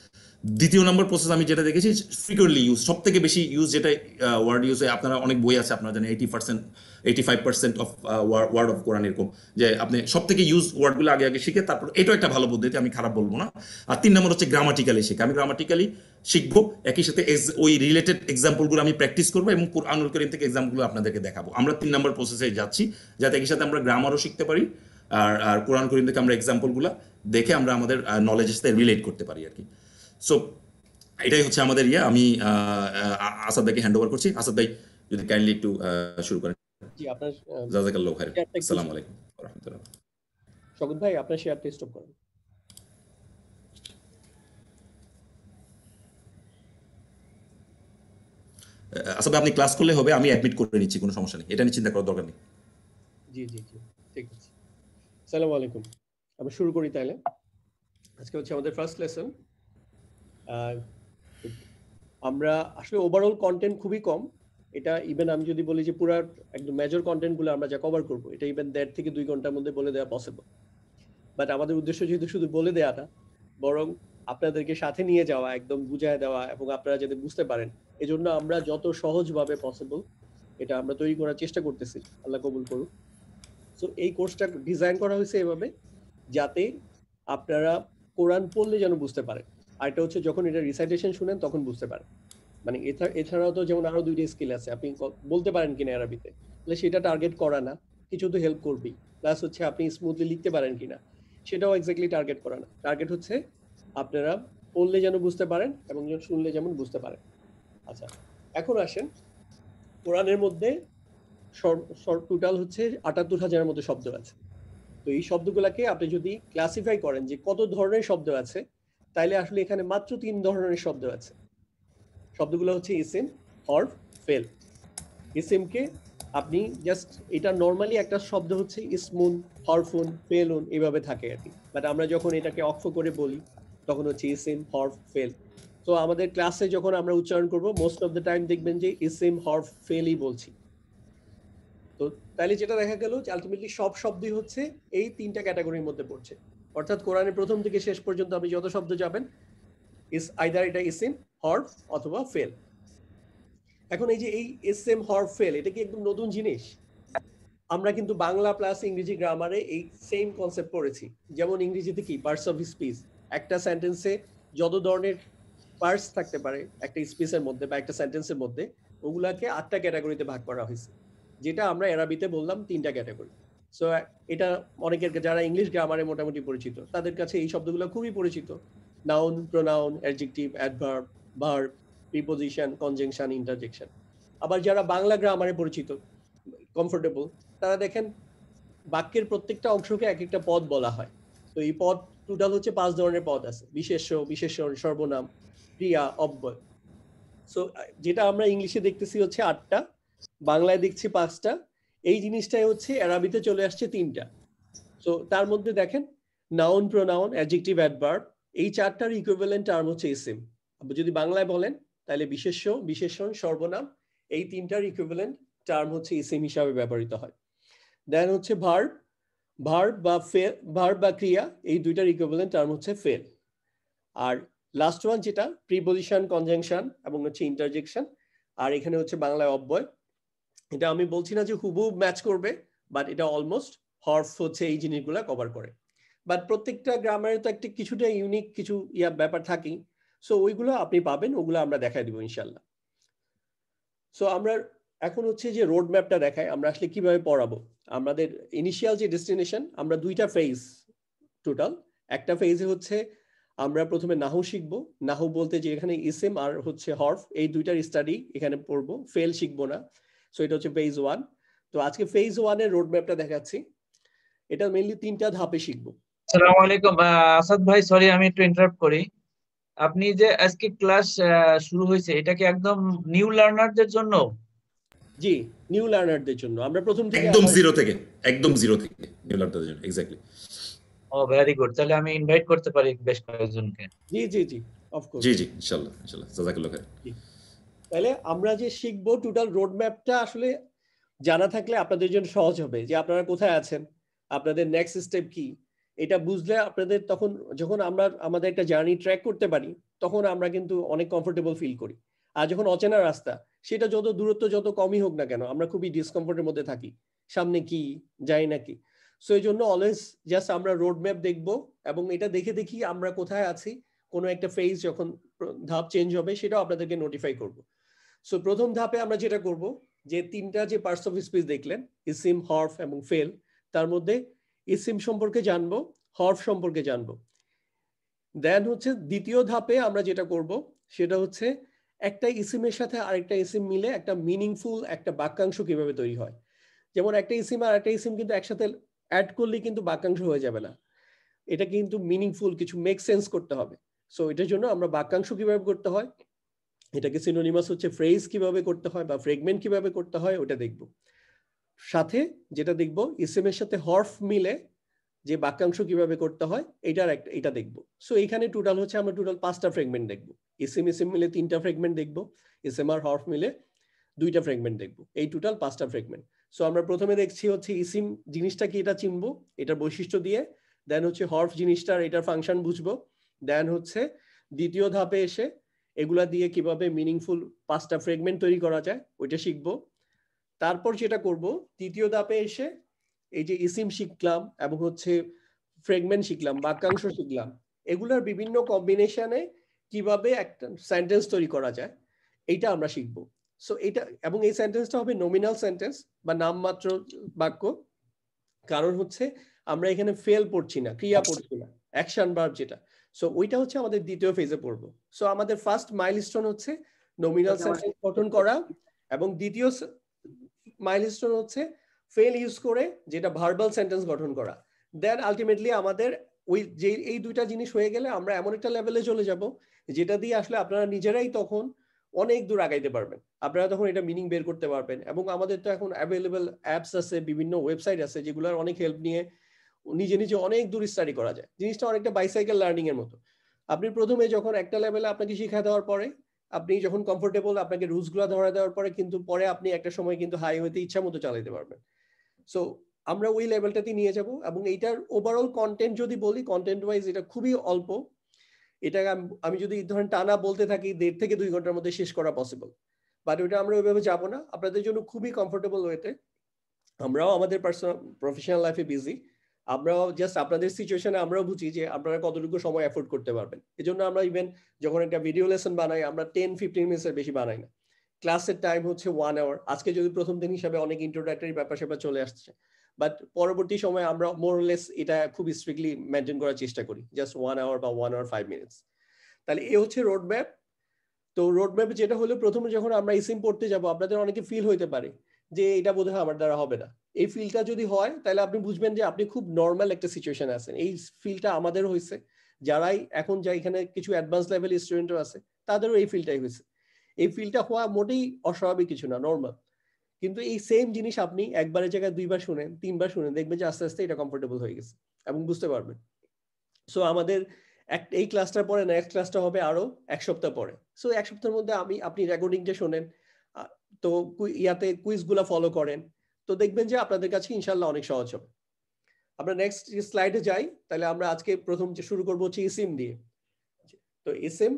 দ্বিতীয় নম্বর প্রসেস আমি যেটা দেখেছি ফ্রিকোয়েন্টলি ইউজ, সব থেকে বেশি ইউজ যেটা ওয়ার্ড ইউজ হয়, আপনারা অনেক বই আছে আপনারা জানেন 85% অফ ওয়ার্ড অফ কোরআন এরকম, যে আপনি সব থেকে ইউজ ওয়ার্ডগুলো আগে আগে শিখে তারপর, এটাও একটা ভালো পদ্ধতি, আমি খারাপ বলবো না। আর 3 নম্বর হচ্ছে গ্রামাটিক্যালি শিখে, আমি গ্রামাটিক্যালি শিখবো, একই সাথে ওই রিলেটেড এক্সাম্পলগুলো আমি প্র্যাকটিস করবো এবং কোরআনুল কারীম থেকে এক্সাম্পলগুলো আপনাদেরকে দেখাবো। আমরা 3 নম্বর প্রসেসে যাচ্ছি, যাতে একই সাথে আমরা গ্রামারও শিখতে পারি আর কোরআন কারীম থেকে আমরা এক্সাম্পলগুলো দেখে আমরা আমাদের নলেজের সাথে রিলেট করতে পারি আর কি। সো এটাই হচ্ছে আমাদের আমি আসাদ ভাইকে হ্যান্ড ওভার করছি। আসাদ ভাই যদি কাইন্ডলি একটু শুরু করেন। জি, আপনার জাযাকাল্লাহু খাইর। শেয়ারটা একটু আসসালামু আলাইকুম ওয়া রাহমাতুল্লাহ। শগুন ভাই, আপনার শেয়ারটা স্টপ করেন। আসাদ ভাই আপনি ক্লাস করলে হবে, আমি অ্যাডমিট করে নিচ্ছি, কোনো সমস্যা নেই, এটা নিয়ে চিন্তা করার দরকার নেই। জি জি জি, ঠিক আছে। আসসালামু আলাইকুম, আমরা শুরু করি তাহলে। আজকে হচ্ছে আমাদের ফার্স্ট লেসন। আমরা আসলে ওভারঅল কন্টেন্ট খুবই কম, এটা ইভেন আমি যদি বলি যে পুরো একদম মেজর কন্টেন্টগুলো আমরা যা কভার করব এটা ইভেন 1.5 থেকে 2 ঘন্টার মধ্যে বলে দেওয়া পসিবল। বাট আমাদের উদ্দেশ্য যেহেতু শুধু বলে দেওয়াটা, বরং আপনাদেরকে সাথে নিয়ে যাওয়া, একদম বুঝায় দেওয়া এবং আপনারা যাতে বুঝতে পারেন, এজন্য আমরা যত সহজভাবে পসিবল এটা আমরা তৈরি করার চেষ্টা করতেছি। আল্লাহ কবুল করুন। সো এই কোর্সটা ডিজাইন করা হয়েছে এভাবে যাতে আপনারা কোরআন পড়লে যেন বুঝতে পারেন, আর এটা হচ্ছে যখন এটা রিসাইটেশন শুনেন তখন বুঝতে পারেন। মানে এছাড়াও তো যেমন আরো 2টা স্কিল আছে, আপনি বলতে পারেন কিনা আরবিতে, তাহলে সেটা টার্গেট করা না, কিছু তো হেল্প করবেই। প্লাস হচ্ছে আপনি স্মুথলি লিখতে পারেন কিনা, সেটাও এক্স্যাক্টলি টার্গেট করা না। টার্গেট হচ্ছে আপনারা পড়লে যেন বুঝতে পারেন এবং শুনলে যেমন বুঝতে পারেন। আচ্ছা, এখন আসেন, কোরআনের মধ্যে টোটাল হচ্ছে 78,000-এর মতো শব্দ আছে। তো এই শব্দগুলোকে আপনি যদি ক্লাসিফাই করেন যে কত ধরনের শব্দ আছে, তাইলে আসলে এখানে মাত্র 3 ধরনের শব্দ আছে। শব্দগুলো হচ্ছে ইসিম, হরফ, ফেল। ইসিমকে আপনি জাস্ট, এটা নর্মালি একটা শব্দ হচ্ছে ইসমুন, হরফুন, ফেলুন, এইভাবে থাকে আর কি। বাট আমরা যখন এটাকে অক্ষ করে বলি তখন হচ্ছে ইসিম, হরফ, ফেল। তো আমাদের ক্লাসে যখন আমরা উচ্চারণ করব মোস্ট অফ দ্য টাইম দেখবেন যে ইসিম, হরফ, ফেলই বলছি। তো তাহলে যেটা দেখা গেল যে আলটিমেটলি সব শব্দই হচ্ছে এই 3টা ক্যাটাগরির মধ্যে পড়ছে। অর্থাৎ কোরআনের প্রথম থেকে শেষ পর্যন্ত আপনি যত শব্দ যাবেন, আইদার এটা ইসিম, হরফ অথবা ফেল। এখন এই যে এই ইসিম, হরফ, ফেল, এটা কি একদম নতুন জিনিস? আমরা কিন্তু বাংলা প্লাস ইংরেজি গ্রামারে এই সেম কনসেপ্ট পড়েছি। যেমন ইংরেজিতে কি পার্টস অফ স্পিচ, একটা সেন্টেন্সে যত ধরনের পার্টস থাকতে পারে একটা স্পিচের মধ্যে বা একটা সেন্টেন্সের মধ্যে, ওগুলাকে 8টা ক্যাটাগরিতে ভাগ করা হয়েছে, যেটা আমরা আরবিতে বললাম 3টা ক্যাটাগরি। সো এটা অনেকের, যারা ইংলিশ গ্রামারে মোটামুটি পরিচিত তাদের কাছে এই শব্দগুলো খুবই পরিচিত। Noun, pronoun, adjective, adverb, verb, preposition, conjunction, interjection. আবার যারা বাংলা গ্রামারে পরিচিত, কমফোর্টেবল, তারা দেখেন বাক্যের প্রত্যেকটা অংশকে এক একটা পদ বলা হয়। তো এই পদ টোটাল হচ্ছে 5 ধরনের পদ আছে: বিশেষ্য, বিশেষণ, সর্বনাম, ক্রিয়া, অব্যয়। সো যেটা আমরা ইংলিশে দেখতেছি হচ্ছে 8টা, বাংলায় দেখছি 5টা, এই জিনিসটাই হচ্ছে আরবিতে চলে আসছে 3টা। সো তার মধ্যে দেখেন নাউন, প্রোনাউন, অ্যাডজেক্টিভ, অ্যাডভার্ব, এই চারটার ইকুইভ্যালেন্ট টার্ম হচ্ছে ইসিম। যদি বাংলায় বলেন তাহলে বিশেষ্য, বিশেষণ, সর্বনাম, এই তিনটার ইকুইভ্যালেন্ট টার্ম হচ্ছে ইসিম হিসাবে ব্যবহৃত হয়। দেন হচ্ছে ভার্ব, ভার্ব বা ক্রিয়া, এই দুইটার ইকুইভ্যালেন্ট টার্ম হচ্ছে ফেল। আর লাস্ট ওয়ান যেটা প্রিপজিশন, কনজাংশন এবং হচ্ছে ইন্টারজেকশন, আর এখানে হচ্ছে বাংলায় অব্যয়। এটা আমি বলছি না যে হুবহু ম্যাচ করবে, বাট এটা অলমোস্ট হরফ হচ্ছে এই জিনিসগুলো কভার করে। বাট প্রত্যেকটা গ্রামারে তো একটা কিছুটা ইউনিক কিছু ব্যাপার থাকেই, সো ওইগুলো আপনি পাবেন, ওগুলো আমরা দেখাই দিব ইনশাল্লাহ। সো আমরা এখন হচ্ছে যে রোড ম্যাপটা দেখাই আমরা আসলে কিভাবে পড়াবো। আমাদের ইনিশিয়াল যে ডেস্টিনেশন, আমরা দুইটা ফেজ টোটাল। একটা ফেজে হচ্ছে আমরা প্রথমে নাহু শিখবো। নাহু বলতে যে এখানে ইসিম আর হচ্ছে হরফ, এই দুইটার স্টাডি এখানে পড়বো, ফেল শিখবো না। সো এটা হচ্ছে ফেজ 1। তো আজকে ফেজ 1 এর রোড ম্যাপটা দেখাচ্ছি। এটা মেইনলি 3টা ধাপে শিখবো। আসসালামু আলাইকুম আসাদ ভাই, সরি আমি একটু ইন্টারাপ্ট করি। আপনি যে আজকে ক্লাস শুরু হয়েছে, এটা কি একদম নিউ লার্নারদের জন্য? জি, নিউ লার্নারদের জন্য। আমরা প্রথম থেকে একদম জিরো থেকে নিউ লার্নারদের জন্য এক্স্যাক্টলি। ও ভেরি গুড, তাহলে আমি ইনভাইট করতে পারি বেশ কয়েকজনকে। জি জি জি, অফ কোর্স। জি জি, ইনশাআল্লাহ ইনশাআল্লাহ, জাযাকাল্লাহ খাইর। তাহলে আমরা যে শিখবো টোটাল রোড ম্যাপটা আসলে জানা থাকলে আপনাদের জন্য সহজ হবে যে আপনারা কোথায় আছেন, আপনাদের নেক্সট স্টেপ কি। এটা বুঝলে আপনাদের তখন যখন আমরা আমাদের একটা জার্নি ট্র্যাক করতে পারি, তখন আমরা কিন্তু অনেক কমফোর্টেবল ফিল করি। আর যখন অচেনা রাস্তা, সেটা যত দূরত্ব যত কমই হোক না কেন, আমরা খুবই ডিসকমফোর্টের মধ্যে থাকি, সামনে কি যাই নাকি। সো এই জন্য অলওয়েজ জাস্ট আমরা রোড ম্যাপ দেখবো, এবং এটা দেখে দেখি আমরা কোথায় আছি। কোনো একটা ফেজ যখন ধাপ চেঞ্জ হবে, সেটাও আপনাদেরকে নোটিফাই করব। সো প্রথম ধাপে আমরা যেটা করব, যে তিনটা যে পার্টস অফ স্পিচ দেখলেন, ইসিম, হরফ এবং ফেল, তার মধ্যে ইসিম সম্পর্কে জানবো, হরফ সম্পর্কে জানবো। দেন হচ্ছে দ্বিতীয় ধাপে আমরা যেটা করব, সেটা হচ্ছে একটা ইসিমের সাথে আরেকটা ইসিম মিলে একটা মিনিংফুল একটা বাক্যাংশ কিভাবে তৈরি হয়। যেমন একটা ইসিম আর একটা ইসিম কিন্তু একসাথে অ্যাড করলে কিন্তু বাক্যাংশ হয়ে যাবে না, এটা কিন্তু মিনিংফুল কিছু মেক সেন্স করতে হবে। সো এটার জন্য আমরা বাক্যাংশ কিভাবে করতে হয়, এটাকে সিনোনিমাস হচ্ছে ফ্রেজ কিভাবে করতে হয় বা ফ্রেগমেন্ট কিভাবে করতে হয়, ওটা দেখব। সাথে যেটা দেখব, ইসিমের সাথে হরফ মিলে যে বাক্যাংশ কিভাবে করতে হয়, এটা দেখব। সো এখানে টোটাল হচ্ছে আমরা টোটাল 5টা ফ্রেগমেন্ট দেখব। ইসিম মিলে 3টা ফ্রেগমেন্ট দেখব, ইসিম আর হরফ মিলে 2টা ফ্রেগমেন্ট দেখব, এই টোটাল 5টা ফ্রেগমেন্ট। সো আমরা প্রথমে দেখছি হচ্ছে ইসিম জিনিসটা কি, এটা চিনবো এটার বৈশিষ্ট্য দিয়ে। দেন হচ্ছে হরফ জিনিসটার এটার ফাংশন বুঝবো। দেন হচ্ছে দ্বিতীয় ধাপে এসে এগুলা দিয়ে কিভাবে মিনিংফুল 5টা ফ্রেগমেন্ট তৈরি করা যায়, ওইটা শিখবো। তারপর যেটা করব, তৃতীয় ধাপে এসে এই যে ইসিম শিখলাম এবং হচ্ছে ফ্রেগমেন্ট শিখলাম, বাক্যাংশ শিখলাম, এগুলার বিভিন্ন কম্বিনেশনে কিভাবে একটা সেন্টেন্স তৈরি করা যায়, এইটা আমরা শিখব। সো এটা, এবং এই সেন্টেন্সটা হবে নমিনাল সেন্টেন্স বা নামমাত্র বাক্য। কারণ হচ্ছে আমরা এখানে ফেল পড়ছি না, ক্রিয়া পড়ছি না, অ্যাকশন ভার্ব যেটা। সো ওইটা হচ্ছে আমাদের দ্বিতীয় ফেজে পড়বো। সো আমাদের ফার্স্ট মাইলস্টোন হচ্ছে নমিনাল সেন্টেন্স গঠন করা, এবং দ্বিতীয় মাইলস্টোন হচ্ছে ফেল ইউজ করে যেটা ভার্বাল সেন্টেন্স গঠন করা। দেন আলটিমেটলি আমাদের ওই যে এই দুইটা জিনিস হয়ে গেলে আমরা এমন একটা লেভেলে চলে যাব, যেটা দিয়ে আসলে আপনারা নিজেরাই তখন অনেক দূর আগাইতে পারবেন। আপনারা তখন এটা মিনিং বের করতে পারবেন। এবং আমাদের তো এখন অ্যাভেলেবল অ্যাপস আছে, বিভিন্ন ওয়েবসাইট আছে, যেগুলোর অনেক হেল্প নিয়ে নিজে নিজে অনেক দূর স্টাডি করা যায়। জিনিসটা অনেকটা বাইসাইকেল লার্নিং এর মতো। আপনি প্রথমে যখন একটা লেভেলে আপনাকে শিখা দেওয়ার পরে, আপনি যখন কমফোর্টেবল, আপনাকে রুলস গুলা ধরা দেওয়ার পরে, কিন্তু পরে আপনি একটা সময় কিন্তু হাইওয়েতে ইচ্ছা মতো চালাতে পারবেন। সো আমরা ওই লেভেলটাতে নিয়ে যাব। এবং এইটার ওভারঅল কন্টেন্ট যদি বলি, কন্টেন্ট ওয়াইজ এটা খুবই অল্প। এটা আমি যদি ধরেন টানা বলতে থাকি, 1.5 থেকে 2 ঘন্টার মধ্যে শেষ করা পসিবল। বাট ওইটা আমরা ওইভাবে যাবো না, আপনাদের জন্য খুবই কমফোর্টেবল ওয়েতে। আমরাও আমাদের পার্সোনাল প্রফেশনাল লাইফে বিজি, আমরাও জাস্ট আপনাদের সিচুয়েশনে আমরাও বুঝি যে আপনারা কতটুকু সময় এফোর্ড করতে পারবেন। এই জন্য আমরা ইভেন যখন একটা ভিডিও লেসন বানাই, আমরা 10-15 মিনিটসের বেশি বানাই না। ক্লাসের টাইম হচ্ছে 1 আওয়ার। আজকে যদি প্রথম দিন হিসাবে অনেক ইন্ট্রোডাক্টরি ব্যাপার স্যাপার চলে আসছে, বাট পরবর্তী সময় আমরা মোরলেস এটা খুব স্ট্রিক্টলি মেনটেন করার চেষ্টা করি, জাস্ট 1 আওয়ার বা 1 আওয়ার 5 মিনিটস। তাহলে এ হচ্ছে রোড ম্যাপ। তো রোড ম্যাপ যেটা হলো, প্রথমে যখন আমরা ইসিম পড়তে যাব, আপনাদের অনেকে ফিল হইতে পারে যে এটা বোধহয় আমার দ্বারা হবে না। এই ফিলটা যদি হয়, তাহলে আপনি বুঝবেন যে আপনি খুব নর্মাল একটা সিচুয়েশনে আছেন। এই ফিলটা আমাদের হয়েছে, যারাই এখন যা এখানে কিছু অ্যাডভান্স লেভেল স্টুডেন্টও আছে, তাদেরও এই ফিলটাই হয়েছে। এই ফিলটা হওয়া মোটেই অস্বাভাবিক কিছু না, নর্মাল। কিন্তু এই সেম জিনিস আপনি একবারের জায়গায় 2 বার শুনেন, 3 বার শুনেন, দেখবেন যে আস্তে আস্তে এটা কমফোর্টেবল হয়ে গেছে এবং বুঝতে পারবেন। সো আমাদের এই ক্লাসটার পরে নেক্সট ক্লাসটা হবে আরো এক সপ্তাহ পরে। সো এক সপ্তাহের মধ্যে আপনি রেকর্ডিংটা শোনেন, তো ইয়াতে কুইজগুলো ফলো করেন, তো দেখবেন যে আপনাদের কাছে ইনশাল্লাহ অনেক সহজ হবে। আমরা নেক্সট স্লাইডে যাই। তাহলে আমরা আজকে প্রথম যে শুরু করবো হচ্ছে ইসিম দিয়ে। তো ইসিম,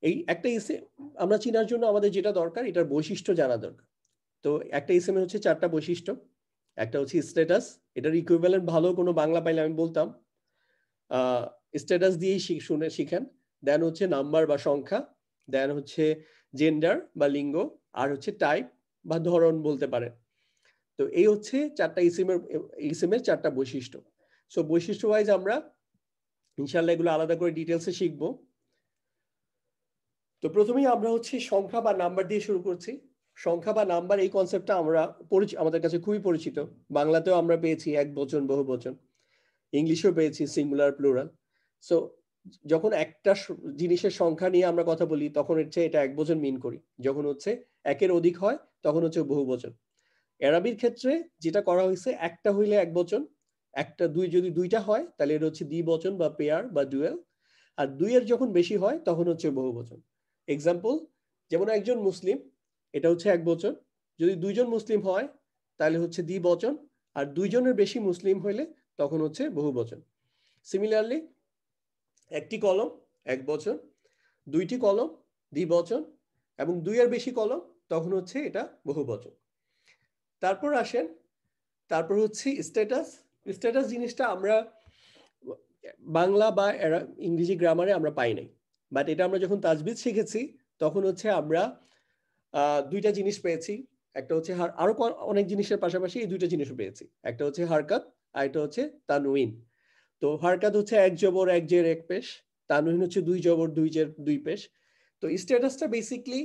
এই একটা ইসিম আমরা চিনার জন্য আমাদের যেটা দরকার, এটার বৈশিষ্ট্য জানা দরকার। তো একটা ইসিমের হচ্ছে 4টা বৈশিষ্ট্য। একটা হচ্ছে স্ট্যাটাস, এটার ইকুইভ্যালেন্ট ভালো কোনো বাংলা পাইলে আমি বলতাম স্ট্যাটাস দিয়েই শিখেন। দেন হচ্ছে নাম্বার বা সংখ্যা, দেন হচ্ছে জেন্ডার বা লিঙ্গ, আর হচ্ছে টাইপ বা ধরন বলতে পারেন। তো এই হচ্ছে 4টা ইসিমের 4টা বৈশিষ্ট্য। সো বৈশিষ্ট্য ওয়াইজ আমরা ইনশাল্লাহ এগুলো আলাদা করে ডিটেলসে শিখবো। তো প্রথমেই আমরা হচ্ছে সংখ্যা বা নাম্বার দিয়ে শুরু করছি। সংখ্যা বা নাম্বার এই কনসেপ্টটা আমাদের কাছে খুবই পরিচিত। বাংলাতেও আমরা পেয়েছি এক বচন, বহু বচন, ইংলিশেও পেয়েছি সিঙ্গুলার, প্লুরাল। সো যখন একটা জিনিসের সংখ্যা নিয়ে আমরা কথা বলি তখন হচ্ছে এটা এক বচন মিন করি, যখন হচ্ছে একের অধিক হয় তখন হচ্ছে বহু বচন। এরাবির ক্ষেত্রে যেটা করা হয়েছে, একটা হইলে এক বচন, যদি দুইটা হয় তাহলে এটা হচ্ছে দ্বিবচন বা পেয়ার বা ডুয়েল, আর দুইয়ের যখন বেশি হয় তখন হচ্ছে বহু বচন। এক্সাম্পল, যেমন একজন মুসলিম, এটা হচ্ছে এক বচন। যদি দুইজন মুসলিম হয় তাহলে হচ্ছে দ্বিবচন, আর দুইজনের বেশি মুসলিম হইলে তখন হচ্ছে বহু বচন। সিমিলারলি একটি কলম এক বচন, দুইটি কলম দ্বিবচন, এবং দুইয়ের বেশি কলম তখন হচ্ছে এটা বহু বচন। তারপর আসেন, তারপর হচ্ছে স্ট্যাটাস। স্ট্যাটাস জিনিসটা আমরা বাংলা বা ইংরেজি গ্রামারে আমরা পাই নাই, বাট এটা আমরা যখন তাজবিদ শিখেছি তখন হচ্ছে আমরা দুইটা জিনিস পেয়েছি। একটা হচ্ছে আরো অনেক জিনিসের পাশাপাশি এই দুইটা জিনিসও পেয়েছি। একটা হচ্ছে হারকাত, আর একটা হচ্ছে তানউইন। তো হারকাত হচ্ছে এক জবর এক জের এক পেশ, তানউইন হচ্ছে দুই জবর দুই জের দুই পেশ। তো স্ট্যাটাসটা বেসিকলি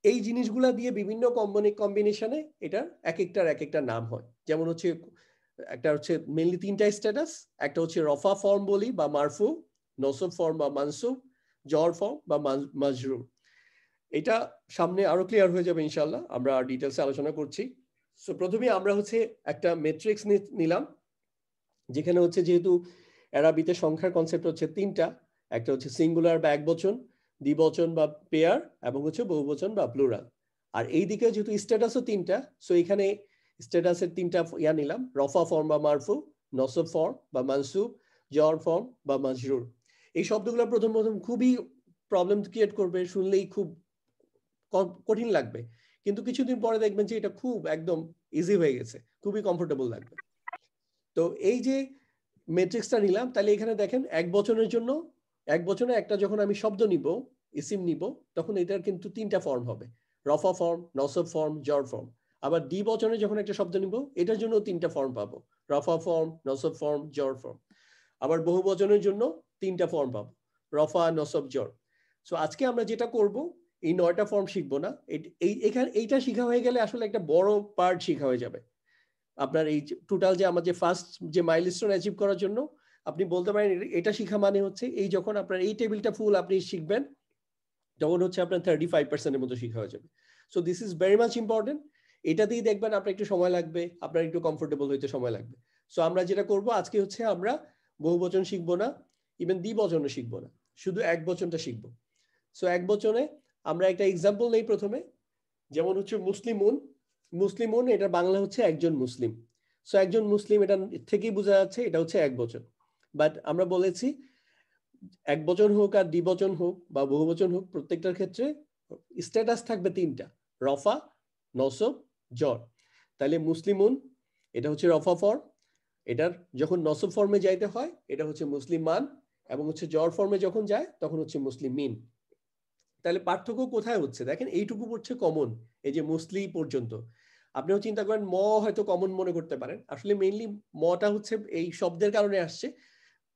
এই জিনিসগুলা দিয়ে বিভিন্ন কম্বিনেশনে এটার এক একটা নাম হয়। যেমন হচ্ছে একটা হচ্ছে মেইনলি 3টা স্ট্যাটাস। একটা হচ্ছে রফা ফর্ম বলি বা মারফু, নসব ফর্ম বা মানসুব, জর ফর্ম বা মাজরুর। এটা সামনে আরো ক্লিয়ার হয়ে যাবে ইনশাল্লাহ, আমরা ডিটেলসে আলোচনা করছি। সো প্রথমে আমরা হচ্ছে একটা ম্যাট্রিক্স নিলাম, যেখানে হচ্ছে যেহেতু অ্যারাবিতে সংখ্যার কনসেপ্ট হচ্ছে 3টা, একটা হচ্ছে সিঙ্গুলার বা একবচন, দ্বিবচন বা পেয়ার, এবং হচ্ছে বহুবচন বা প্লুরাল। আর এই দিকে যেহেতু স্ট্যাটাসও 3টা, সো এখানে স্ট্যাটাসের 3টা নিলাম, রফা ফর্ম বা মারফু, নসব ফর্ম বা মানসুব, জর ফর্ম বা মাজরুর। এই শব্দগুলো প্রথম খুবই প্রবলেম ক্রিয়েট করবে, শুনলেই খুব কঠিন লাগবে, কিন্তু কিছুদিন পরে দেখবেন যে এটা খুব একদম ইজি হয়ে গেছে, খুবই কমফোর্টেবল লাগবে। তো এই যে ম্যাট্রিক্সটা নিলাম, তাহলে এখানে দেখেন এক বচনে একটা যখন আমি শব্দ নিব, ইসিম নিব, তখন এটার কিন্তু 3টা ফর্ম হবে, রফা ফর্ম, নসব ফর্ম, জর ফর্ম। আবার দ্বিবচনে যখন একটা শব্দ নিব, এটার জন্য 3টা ফর্ম পাবো, রফা ফর্ম, নসব ফর্ম, জর ফর্ম। আবার বহু বচনের জন্য 3টা ফর্ম পাবো, রফা, নসব, জর। সো আজকে আমরা যেটা করব, এই 9টা ফর্ম শিখবো না। এইটা শিখা হয়ে গেলে আসলে একটা বড় পার্ট শিখা হয়ে যাবে আপনার। এই টোটাল যে আমার যে ফার্স্ট যে মাইলস্টোন অ্যাচিভ করার জন্য আপনি বলতে পারেন এটা শিখা মানে হচ্ছে এই যখন আপনার এই টেবিলটা ফুল আপনি শিখবেন, তখন হচ্ছে আপনার 35%-এর মতো শিখা হয়ে যাবে। So this is very much important. এটা দিয়ে দেখবেন আপনার একটু সময় লাগবে, আপনার একটু কমফোর্টেবল হইতে সময় লাগবে। সো আমরা যেটা করব আজকে হচ্ছে আমরা বহু বচন শিখবো না, ইভেন দ্বিবচনও শিখবো না, শুধু এক বচনটা শিখবো। সো এক বচনে আমরা একটা এক্সাম্পল নেই প্রথমে, যেমন হচ্ছে মুসলিমুন। মুসলিমুন এটা বাংলা হচ্ছে একজন মুসলিম। সো একজন মুসলিম, এটা থেকেই বোঝা যাচ্ছে এটা হচ্ছে এক বচন। বাট আমরা বলেছি এক বচন হোক আর দ্বিবচন হোক বা বহুবচন হোক, প্রত্যেকটার ক্ষেত্রে স্ট্যাটাস থাকবে 3টা, রফা, নসব, জর। তাহলে মুসলিমুন এটা হচ্ছে রফা ফর্ম, এটার যখন নসব ফর্মে যাইতে হয় এটা হচ্ছে মুসলিমান, এবং হচ্ছে জর ফর্মে যখন যায় তখন হচ্ছে মুসলিমিন। তাহলে পার্থক্য কোথায় হচ্ছে দেখেন, এইটুকু পড়ছে কমন, এই যে মুসলি পর্যন্ত। আপনিও চিন্তা করেন ম হয়তো কমন মনে করতে পারেন, আসলে মেইনলি মটা হচ্ছে এই শব্দের কারণে আসছে।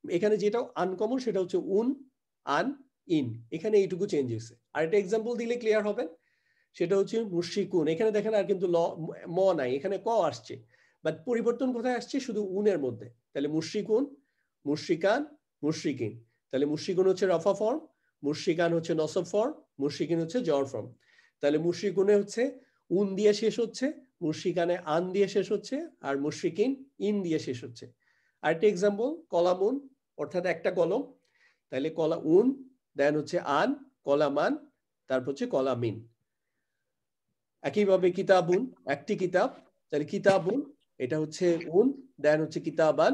এখানে যেটা আনকমন সেটা হচ্ছে উন, আন, ইন, এখানে এইটুকু চেঞ্জ হয়েছে। আর একটা এক্সাম্পল দিলে ক্লিয়ার হবেন, সেটা হচ্ছে মুশরিকুন। এখানে দেখেন আর কিন্তু ম নাই, এখানে ক আসছে, বাট পরিবর্তন কোথায় আসছে, শুধু উনের মধ্যে। তাহলে মুশরিকুন, মুশরিকান, মুশরিকিন। তাহলে মুশরিকুন হচ্ছে রফা ফর্ম, মুশরিকান হচ্ছে নসব ফর্ম, মুশরিকিন হচ্ছে জর ফর্ম। তাহলে মুশরিকুনে হচ্ছে উন দিয়ে শেষ হচ্ছে, মুশরিকানে আন দিয়ে শেষ হচ্ছে, আর মুশরিকিন ইন দিয়ে শেষ হচ্ছে। আরেকটা এক্সাম্পল কলামুন, অর্থাৎ একটা কলম, তাহলে কলা উন, দেন হচ্ছে আন, কলামান, তারপর হচ্ছে কলামিন। একইভাবে কিতাবুন, একটি কিতাব, তাহলে কিতাবুন, এটা হচ্ছে উন, দেন হচ্ছে কিতাবান,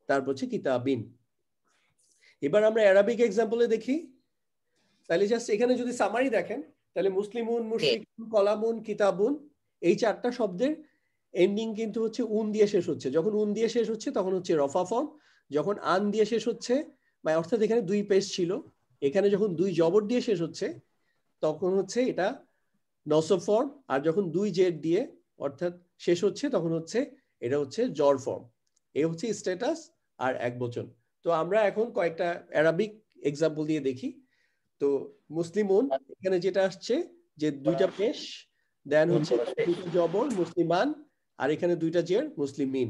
তারপর হচ্ছে কিতাবিন। এবার আমরা অ্যারাবিক এক্সাম্পলে দেখি। তাহলে জাস্ট এখানে যদি সামারি দেখেন, তাহলে মুসলিমুন, মুশরিকুন, কলামুন, কিতাবুন, এই চারটা শব্দের এন্ডিং কিন্তু হচ্ছে উন দিয়ে শেষ হচ্ছে। যখন উন দিয়ে শেষ হচ্ছে তখন হচ্ছে রফা ফর্ম, যখন আন দিয়ে শেষ হচ্ছে, বা অর্থাৎ এখানে দুই পেশ ছিল, এখানে যখন দুই জবর দিয়ে শেষ হচ্ছে তখন হচ্ছে এটা নসব ফর্ম, আর যখন দুই জেড দিয়ে অর্থাৎ শেষ হচ্ছে তখন হচ্ছে এটা হচ্ছে জর ফর্ম। এই হচ্ছে স্ট্যাটাস আর একবচন। তো আমরা এখন কয়েকটা অ্যারাবিক এক্সাম্পল দিয়ে দেখি। তো মুসলিমুন, এখানে যেটা আসছে যে দুইটা পেশ, দেন হচ্ছে দুইটা জবর মুসলিমান, আর এখানে দুইটা জের মুসলিমিন।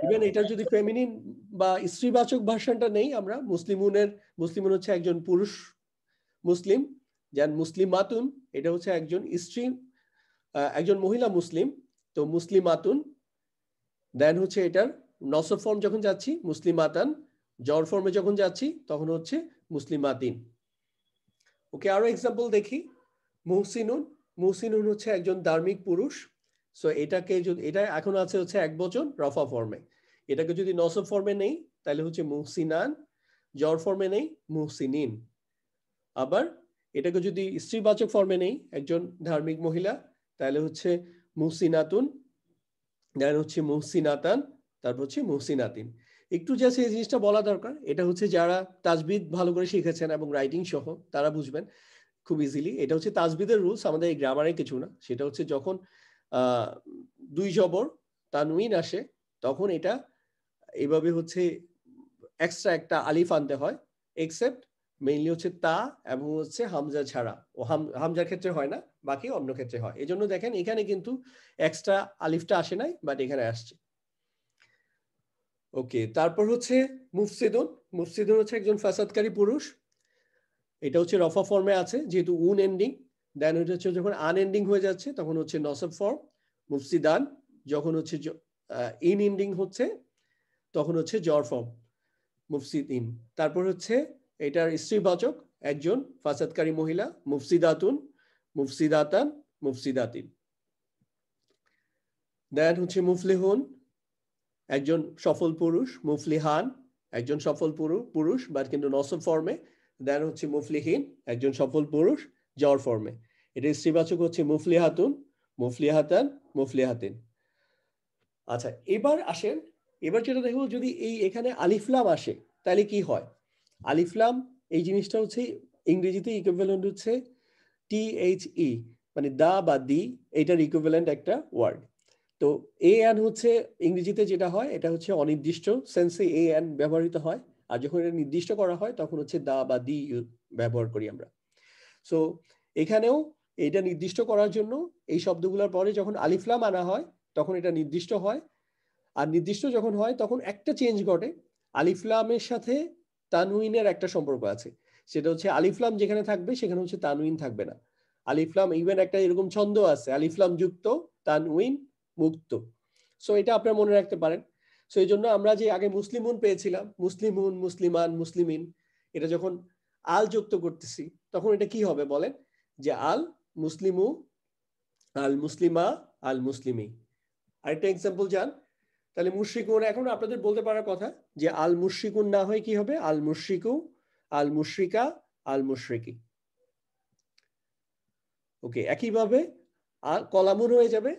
ইভেন এটার যদি ফেমিনিন বা স্ত্রীবাচক ভার্সনটা নেই, আমরা মুসলিমুন হচ্ছে একজন পুরুষ মুসলিম, যেন মুসলিমাতুন এটা হচ্ছে একজন স্ত্রী, একজন মহিলা মুসলিম, তো মুসলিমাতুন। দেন হচ্ছে এটার নসব ফর্ম যখন যাচ্ছি মুসলিমাতান, জর ফর্মে যখন যাচ্ছি তখন হচ্ছে মুসলিমাতিন। ওকে, আরো এক্সাম্পল দেখি। মুহসিনুন, মুহসিনুন হচ্ছে একজন ধার্মিক পুরুষ। সো এটাকে যদি, এটা এখন আছে হচ্ছে একবচন রফা ফর্মে, এটাকে যদি নসব ফর্মে নেই তাহলে হচ্ছে মুহসিনান, জর ফর্মে নেই মুহসিনিন। আবার এটাকে যদি স্ত্রীবাচক ফর্মে নেই, একজন ধার্মিক মহিলা, তাহলে হচ্ছে মুহসিনাতুন, দেন হচ্ছে মুহসিনাতান, তারপর হচ্ছে মুহসিনাতিন। একটু জাস্ট এই জিনিসটা বলা দরকার, এটা হচ্ছে যারা তাজবিদ ভালো করে শিখেছেন এবং রাইটিং সহ তারা বুঝবেন খুব ইজিলি। এটা হচ্ছে তাজবিদের রুলস, আমাদের এই গ্রামারে কিছু না। সেটা হচ্ছে যখন দুই জবর তানউইন আসে তখন এটা এইভাবে হচ্ছে এক্সট্রা একটা আলিফ আনতে হয়, এক্সেপ্ট মেইনলি হচ্ছে তা এবং হচ্ছে হামজা ছাড়া। ও হামজার ক্ষেত্রে হয় না, বাকি অন্য ক্ষেত্রে হয়। এই জন্য দেখেন এখানে কিন্তু এক্সট্রা আলিফটা আসে নাই, বাট এখানে আসছে। ওকে, তারপর হচ্ছে মুফসিদুন। মুফসিদুন হচ্ছে একজন ফাসাদকারী পুরুষ, এটা হচ্ছে রফা ফর্মে আছে যেহেতু উন এন্ডিং। দেন এটা হচ্ছে যখন আন এন্ডিং হয়ে যাচ্ছে তখন হচ্ছে নসব ফর্ম মুফসিদান, যখন হচ্ছে ইন এন্ডিং হচ্ছে তখন হচ্ছে জর ফর্ম মুফসিদিন। তারপর হচ্ছে এটার স্ত্রীবাচক একজন ফাসাদকারী মহিলা, মুফসিদাতুন, মুফসিদাতান, মুফসিদাতিন। দেন হচ্ছে মুফলিহুন, একজন সফল পুরুষ, মুফলিহান একজন সফল পুরুষ বাট কিন্তু নসব ফর্মে। দেন হচ্ছে মুফলিহিন, একজন সফল পুরুষ, জর ফর্মে। এটা স্ত্রীবাচক হচ্ছে মুফলিহাতুন, মুফলিহাতান, মুফলিহাতিন। আচ্ছা, এবার আসেন, এবার যেটা দেখবো যদি এই এখানে আলিফলাম আসে তাহলে কি হয়। আলিফলাম এই জিনিসটা হচ্ছে ইংরেজিতে ইকুইভ্যালেন্ট হচ্ছে THE, মানে দা বা দি, এটার ইকুইভ্যালেন্ট একটা ওয়ার্ড। তো এন হচ্ছে ইংরেজিতে যেটা হয় এটা হচ্ছে অনির্দিষ্ট সেন্সে এন ব্যবহৃত হয়, আর যখন এটা নির্দিষ্ট করা হয় তখন হচ্ছে দা বা দি ব্যবহার করি আমরা। সো এখানেও এটা নির্দিষ্ট করার জন্য এই শব্দগুলোর পরে যখন আলিফলাম আনা হয় তখন এটা নির্দিষ্ট হয়, আর নির্দিষ্ট যখন হয় তখন একটা চেঞ্জ ঘটে। আলিফলামের সাথে তানউইনের একটা সম্পর্ক আছে, সেটা হচ্ছে আলিফলাম যেখানে থাকবে সেখানে হচ্ছে তানউইন থাকবে না। আলিফলাম ইভেন একটা এরকম ছন্দ আছে, আলিফলাম যুক্ত তানউইন মুক্ত। সো এটা আপনারা মনে রাখতে পারেন। সো এই জন্য আমরা যে আগে মুসলিমুন পেয়েছিলাম, মুসলিমুন, মুসলিমান, মুসলিমিন, এটা যখন আল যুক্ত করতেছি তখন এটা কি হবে বলেন, যে আল মুসলিমু, আল মুসলিমা, আল মুসলিমি। আরেকটা এক্সাম্পল যান, তাহলে মুশরিকুন, এখন আপনাদের বলতে পারার কথা যে আল মুশরিকুন না হয় কি হবে, আল মুশরিকু, আল মুশরিকা, আল মুশরিকি। ওকে, একইভাবে আল কলামুন হয়ে যাবে,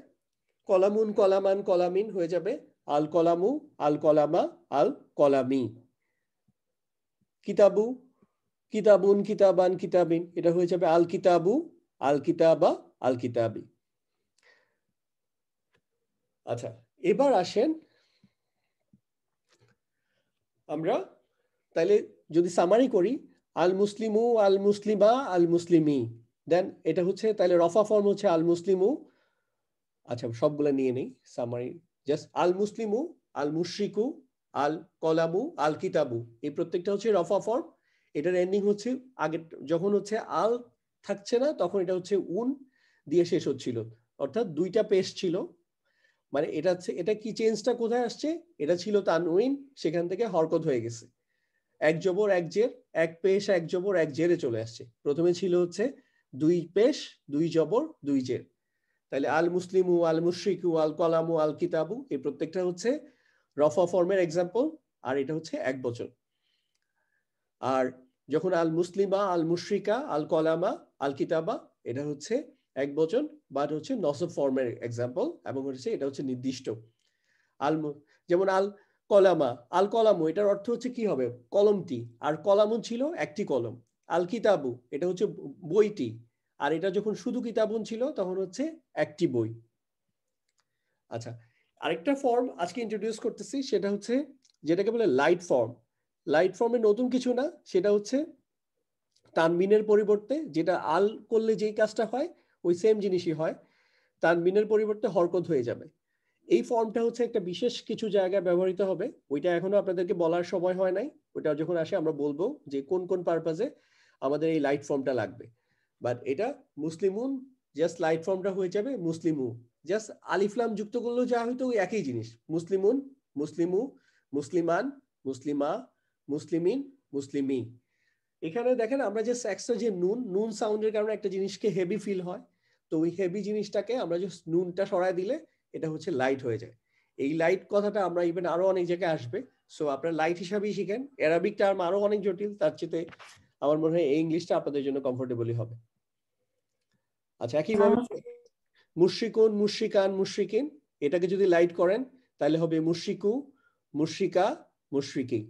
কলামুন, কলামান, কলামিন হয়ে যাবে আল কলামু, আল কলামা, আল কলামি। কিতাবু, কিতাবুন, কিতাবান, কিতাবিন, এটা হয়ে যাবে আল কিতাবু, আল কিতাবা, আল কিতাবি। আচ্ছা, এবার আসেন আমরা তাহলে যদি সামারি করি, আল মুসলিমু, আল মুসলিমা, আল মুসলিমি, দেন এটা হচ্ছে তাহলে রফা ফর্ম হচ্ছে আল মুসলিমু। আচ্ছা, সবগুলো নিয়ে নেই সামারি, জাস্ট আল মুসলিমু, আল মুশরিকু, আল কলামু, আল কিতাবু, এই প্রত্যেকটা হচ্ছে রফা ফর্ম। এটার এন্ডিং হচ্ছে আগে যখন হচ্ছে আল থাকছে না তখন এটা হচ্ছে উন দিয়ে শেষ হচ্ছিল, অর্থাৎ দুইটা পেশ ছিল, মানে এটা এটা কি চেঞ্জটা কোথায় আসছে? এটা ছিল তানউইন, সেখান থেকে হরকত হয়ে গেছে। এক জবর এক জের, এক পেশ এক জবর এক জেরে চলে আসছে। প্রথমে ছিল হচ্ছে দুই পেশ দুই জবর দুই জের। তাহলে আল মুসলিমু আল মুশরিকু আল কলামু আল কিতাবু এই প্রত্যেকটা হচ্ছে রফা ফর্মের এক্সাম্পল, আর এটা হচ্ছে এক বচন। আর যখন আল মুসলিমা আল মুশরিকা আল কলামা আল কিতাবা এটা হচ্ছে এক বচন, বাট হচ্ছে নসব ফর্মের এক্সাম্পল, এবং হচ্ছে এটা হচ্ছে নির্দিষ্ট। যেমন আল কলামা আল কলামু এটার অর্থ হচ্ছে কি হবে? কলমটি। আর কলামু ছিল একটি কলম। আল কিতাবু এটা হচ্ছে বইটি, আর এটা যখন শুধু কিতাবুন ছিল তখন হচ্ছে একটি বই। আচ্ছা, আরেকটা ফর্ম আজকে ইন্ট্রোডিউস করতেছি, সেটা হচ্ছে যেটাকে বলে লাইট ফর্ম। লাইট ফর্মে নতুন কিছু না, সেটা হচ্ছে তানবিনের পরিবর্তে, যেটা আল করলে যেই কাজটা হয় ওই সেম জিনিসই হয়, তানবিনের পরিবর্তে হরকত হয়ে যাবে। এই ফর্মটা হচ্ছে একটা বিশেষ কিছু জায়গায় ব্যবহৃত হবে, ওইটা এখনো আপনাদেরকে বলার সময় হয় নাই, ওইটা যখন আসে আমরা বলবো যে কোন কোন পারপাজে আমাদের এই লাইট ফর্মটা লাগবে। বাট এটা মুসলিমুন জাস্ট লাইট ফর্মটা হয়ে যাবে মুসলিমু, জাস্ট আলিফলাম যুক্ত করলেও যা হয়তো ওই একই জিনিস। মুসলিমুন, মুসলিমু, মুসলিমান, মুসলিমা, মুসলিমিন, মুসলিমি। এখানে দেখেন আমরা যে এক্সট্রা যে নুন নুন সাউন্ডের কারণে একটা জিনিসকে হেভি ফিল হয়, তো ওই হেভি জিনিসটাকে আমরা জাস্ট নুনটা সরায় দিলে এটা হচ্ছে লাইট হয়ে যায়। এই লাইট কথাটা আমরা ইভেন আরো অনেক জায়গায় আসবে, সো আপনারা লাইট হিসাবেই শিখেন। অ্যারাবিক টার্ম আরো অনেক জটিল, তার চেয়ে আমার মনে হয় এই ইংলিশটা আপনাদের জন্য কমফোর্টেবলই হবে। আচ্ছা, একইভাবে মুশরিকুন, মুশরিকান, মুশরিকিন এটাকে যদি লাইট করেন তাহলে হবে মুশরিকু, মুশরিকা, মুশরিকি।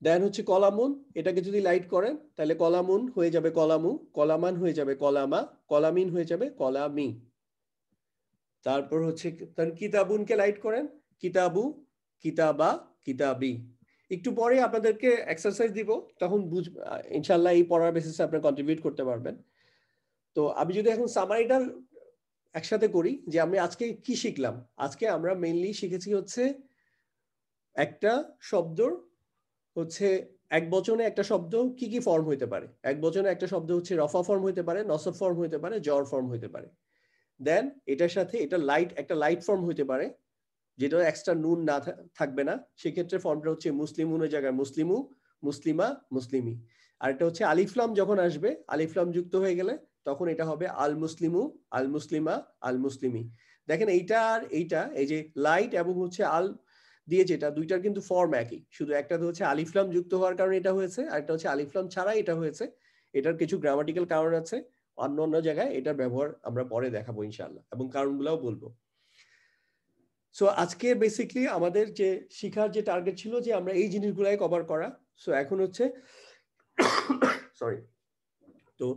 দেন হচ্ছে কলামুন, এটাকে যদি লাইট করেন তাহলে কলামুন হয়ে যাবে কলামু, কলামান হয়ে যাবে কলামা, কলামিন হয়ে যাবে কলামি। তারপর হচ্ছে কিতাবুনকে লাইট করেন কিতাবু, কিতাবা, কিতাবি। একটু পরে আপনাদেরকে এক্সারসাইজ দিব, তখন ইনশাল্লাহ এই পড়ার বেসিসে আপনি কন্ট্রিবিউট করতে পারবেন। তো আমি যদি এখন সামারিটা একসাথে করি যে আমি আজকে কি শিখলাম। আজকে আমরা মেইনলি শিখেছি হচ্ছে একটা শব্দর হচ্ছে এক বচনে একটা শব্দ কি কি ফর্ম হইতে পারে। এক বচনে একটা শব্দ হচ্ছে রফা ফর্ম হইতে পারে, নসব ফর্ম হইতে পারে, জর ফর্ম হইতে পারে। দেন এটার সাথে এটা একটা লাইট ফর্ম হইতে পারে, যেটা এক্সট্রা নুন না থাকবে না, সেক্ষেত্রে ফর্মটা হচ্ছে মুসলিমুনের জায়গায় মুসলিমু, মুসলিমা, মুসলিমি। আর এটা হচ্ছে আলিফলাম যখন আসবে, আলিফলাম যুক্ত হয়ে গেলে তখন এটা হবে আল মুসলিমু, আল মুসলিমা, আল মুসলিমি। দেখেন এইটা আর এইটা, এই যে লাইট এবং হচ্ছে আল দিয়ে যেটা, দুইটার কিন্তু ফর্ম একই, শুধু একটা হচ্ছে আলিফলাম যুক্ত হওয়ার কারণে এটা হয়েছে, আর একটা হচ্ছে আলিফলাম ছাড়াই এটা হয়েছে। এটার কিছু গ্রামাটিক্যাল কারণ আছে, অন্য অন্য জায়গায় এটার ব্যবহার আমরা পরে দেখাবো ইনশাআল্লাহ, এবং কারণগুলোও বলবো। সো আজকে বেসিকলি আমাদের যে শিখার যে টার্গেট ছিল যে আমরা এই জিনিসগুলাই কভার করা। সো এখন হচ্ছে সরি, তো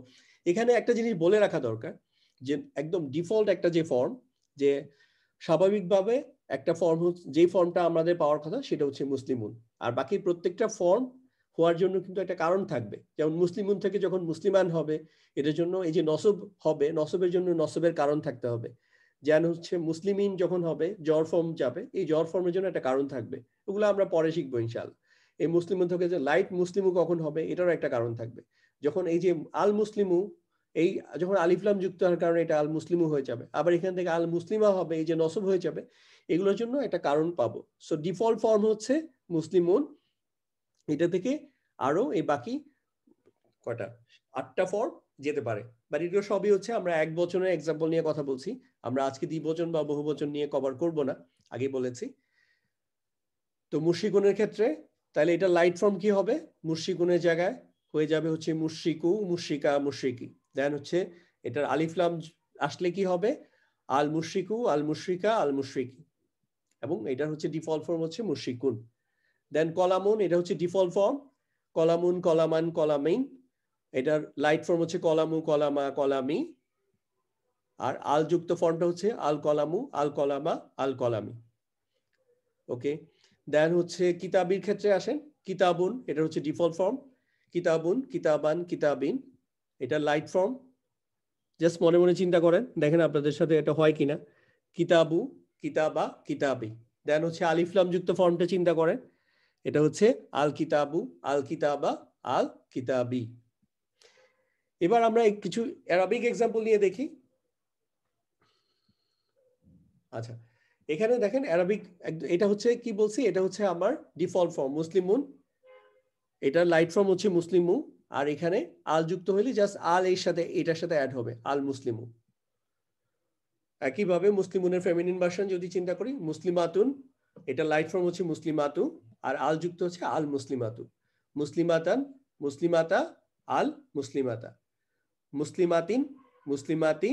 এখানে একটা জিনিস বলে রাখা দরকার যে একদম ডিফল্ট একটা যে ফর্ম, যে স্বাভাবিকভাবে একটা ফর্ম যে ফর্মটা আমাদের পাওয়ার কথা সেটা হচ্ছে মুসলিমুন। আর বাকি প্রত্যেকটা ফর্ম হওয়ার জন্য কিন্তু একটা কারণ থাকবে। যেমন মুসলিমুন থেকে যখন মুসলিমান হবে, এটার জন্য এই যে নসব হবে, নসবের জন্য নসবের কারণ থাকতে হবে। যেন হচ্ছে মুসলিমিন যখন হবে, জর ফর্ম যাবে, এই জর ফর্মের জন্য একটা কারণ থাকবে। ওগুলো আমরা পরে শিখবো ইনশাআল্লাহ। এই মুসলিমুন থেকে যে লাইট মুসলিমু কখন হবে, এটারও একটা কারণ থাকবে। যখন এই যে আল মুসলিমু, এই যখন আলিফলাম যুক্ত হওয়ার কারণে এটা আল মুসলিমু হয়ে যাবে, আবার এখান থেকে আল মুসলিমা হবে, এই যে নসব হয়ে যাবে, এগুলোর জন্য একটা কারণ পাবো। সো ডিফল্ট ফর্ম হচ্ছে মুসলিমুন। এটা থেকে আরো এই বাকি কয়টা 8টা ফর্ম যেতে পারে, বাট এগুলো সবই হচ্ছে আমরা এক বচনের এক্সাম্পল নিয়ে কথা বলছি। আমরা আজকে দ্বিবচন বা বহুবচন নিয়ে কভার করব না, আগে বলেছি। তো মুশরিকুনের ক্ষেত্রে তাহলে এটা লাইট ফর্ম কি হবে? মুশরিকুনের জায়গায় হয়ে যাবে হচ্ছে মুশরিকু, মুশরিকা, মুশরিকি। দেন হচ্ছে এটার আলিফলাম আসলে কি হবে? আল মুশরিকু, আল মুশরিকা, আল মুশরিকি। এবং এটার হচ্ছে ডিফল্ট ফর্ম হচ্ছে মুশরিকুন। দেন কলামুন, এটা হচ্ছে ডিফল্ট ফর্ম, কলামুন, কলামান, কলামিন। এটার লাইট ফর্ম হচ্ছে কলামু, কলামা, কলামি। আর আল যুক্ত ফর্মটা হচ্ছে আল কলামু, আল কলামা, আল কলামি। ওকে, দেন হচ্ছে কিতাবির ক্ষেত্রে আসেন, কিতাবুন, এটা হচ্ছে ডিফল্ট ফর্ম, কিতাবুন, কিতাবান, কিতাবিন। এটা লাইট ফর্ম, জাস্ট মনে মনে চিন্তা করেন, দেখেন আপনাদের সাথে এটা হয় কিনা। কিতাবু, কিতাবা, কিতাবি। দেন হচ্ছে আলিফলাম যুক্ত ফর্মটা চিন্তা করেন, এটা হচ্ছে আল কিতাবু, আল কিতাবা, আল কিতাবি। এবার আমরা কিছু অ্যারাবিক এক্সাম্পল নিয়ে দেখি। আচ্ছা, এখানে দেখেন অ্যারাবিক, এটা হচ্ছে কি বলছি, এটা হচ্ছে আমার ডিফল্ট ফর্ম মুসলিমুন, এটা লাইট ফর্ম হচ্ছে মুসলিমু, আর এখানে আল যুক্ত হইলে জাস্ট আল এর সাথে এটার সাথে অ্যাড হবে আল মুসলিমু। একইভাবে মুসলিমুনের ফেমিনিন ভার্সন যদি চিন্তা করি, মুসলিমাতুন, এটা লাইট ফর্ম হচ্ছে মুসলিমাতু, আর আল যুক্ত হচ্ছে আল মুসলিমাতু। মুসলিমাতান, মুসলিমাতা, আল মুসলিমাতা। মুসলিমাতিন, মুসলিমাতি,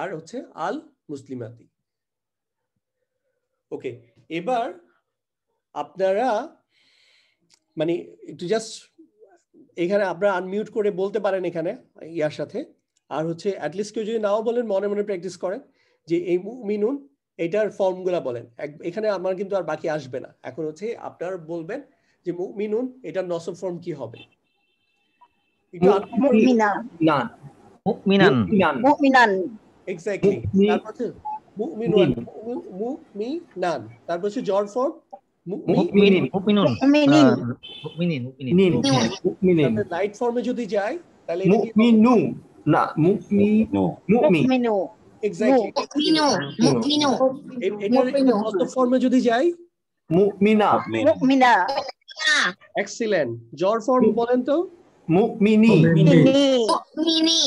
আর হচ্ছে আল মুসলিমাতি। ওকে, এবার আপনারা মানে একটু জাস্ট এখানে আপনারা আনমিউট করে বলতে পারেন এখানে ইয়ার সাথে, আর হচ্ছে অ্যাটলিস্ট কেউ যদি নাও বলেন মনে মনে প্র্যাকটিস করেন যে এই মুমিনুন এটার ফর্মগুলা বলেন। এখানে আমার কিন্তু আর বাকি আসবে না, এখন হচ্ছে আপনারা বলবেন যে মুমিনুন এটার নসব ফর্ম কি হবে। মুমিনান মুমিনান মুমিনান এক্স্যাক্টলি। তারপর হচ্ছে মুমিনুন, মুমিনান, তারপর হচ্ছে জর ফর্ম মুমিনিন মুমিনুন মুমিনিন মুমিনিন লাইট ফর্মে যদি যাই তাহলে মুমিনু না মুমিনু মুমিনু এক্স্যাক্টলি মুমিনু মুমিনু এটার নসব ফর্মে যদি যাই মুমিনা মুমিনা এক্সিলেন্ট। জর ফর্ম বলেন তো মুমিনি মুমিনি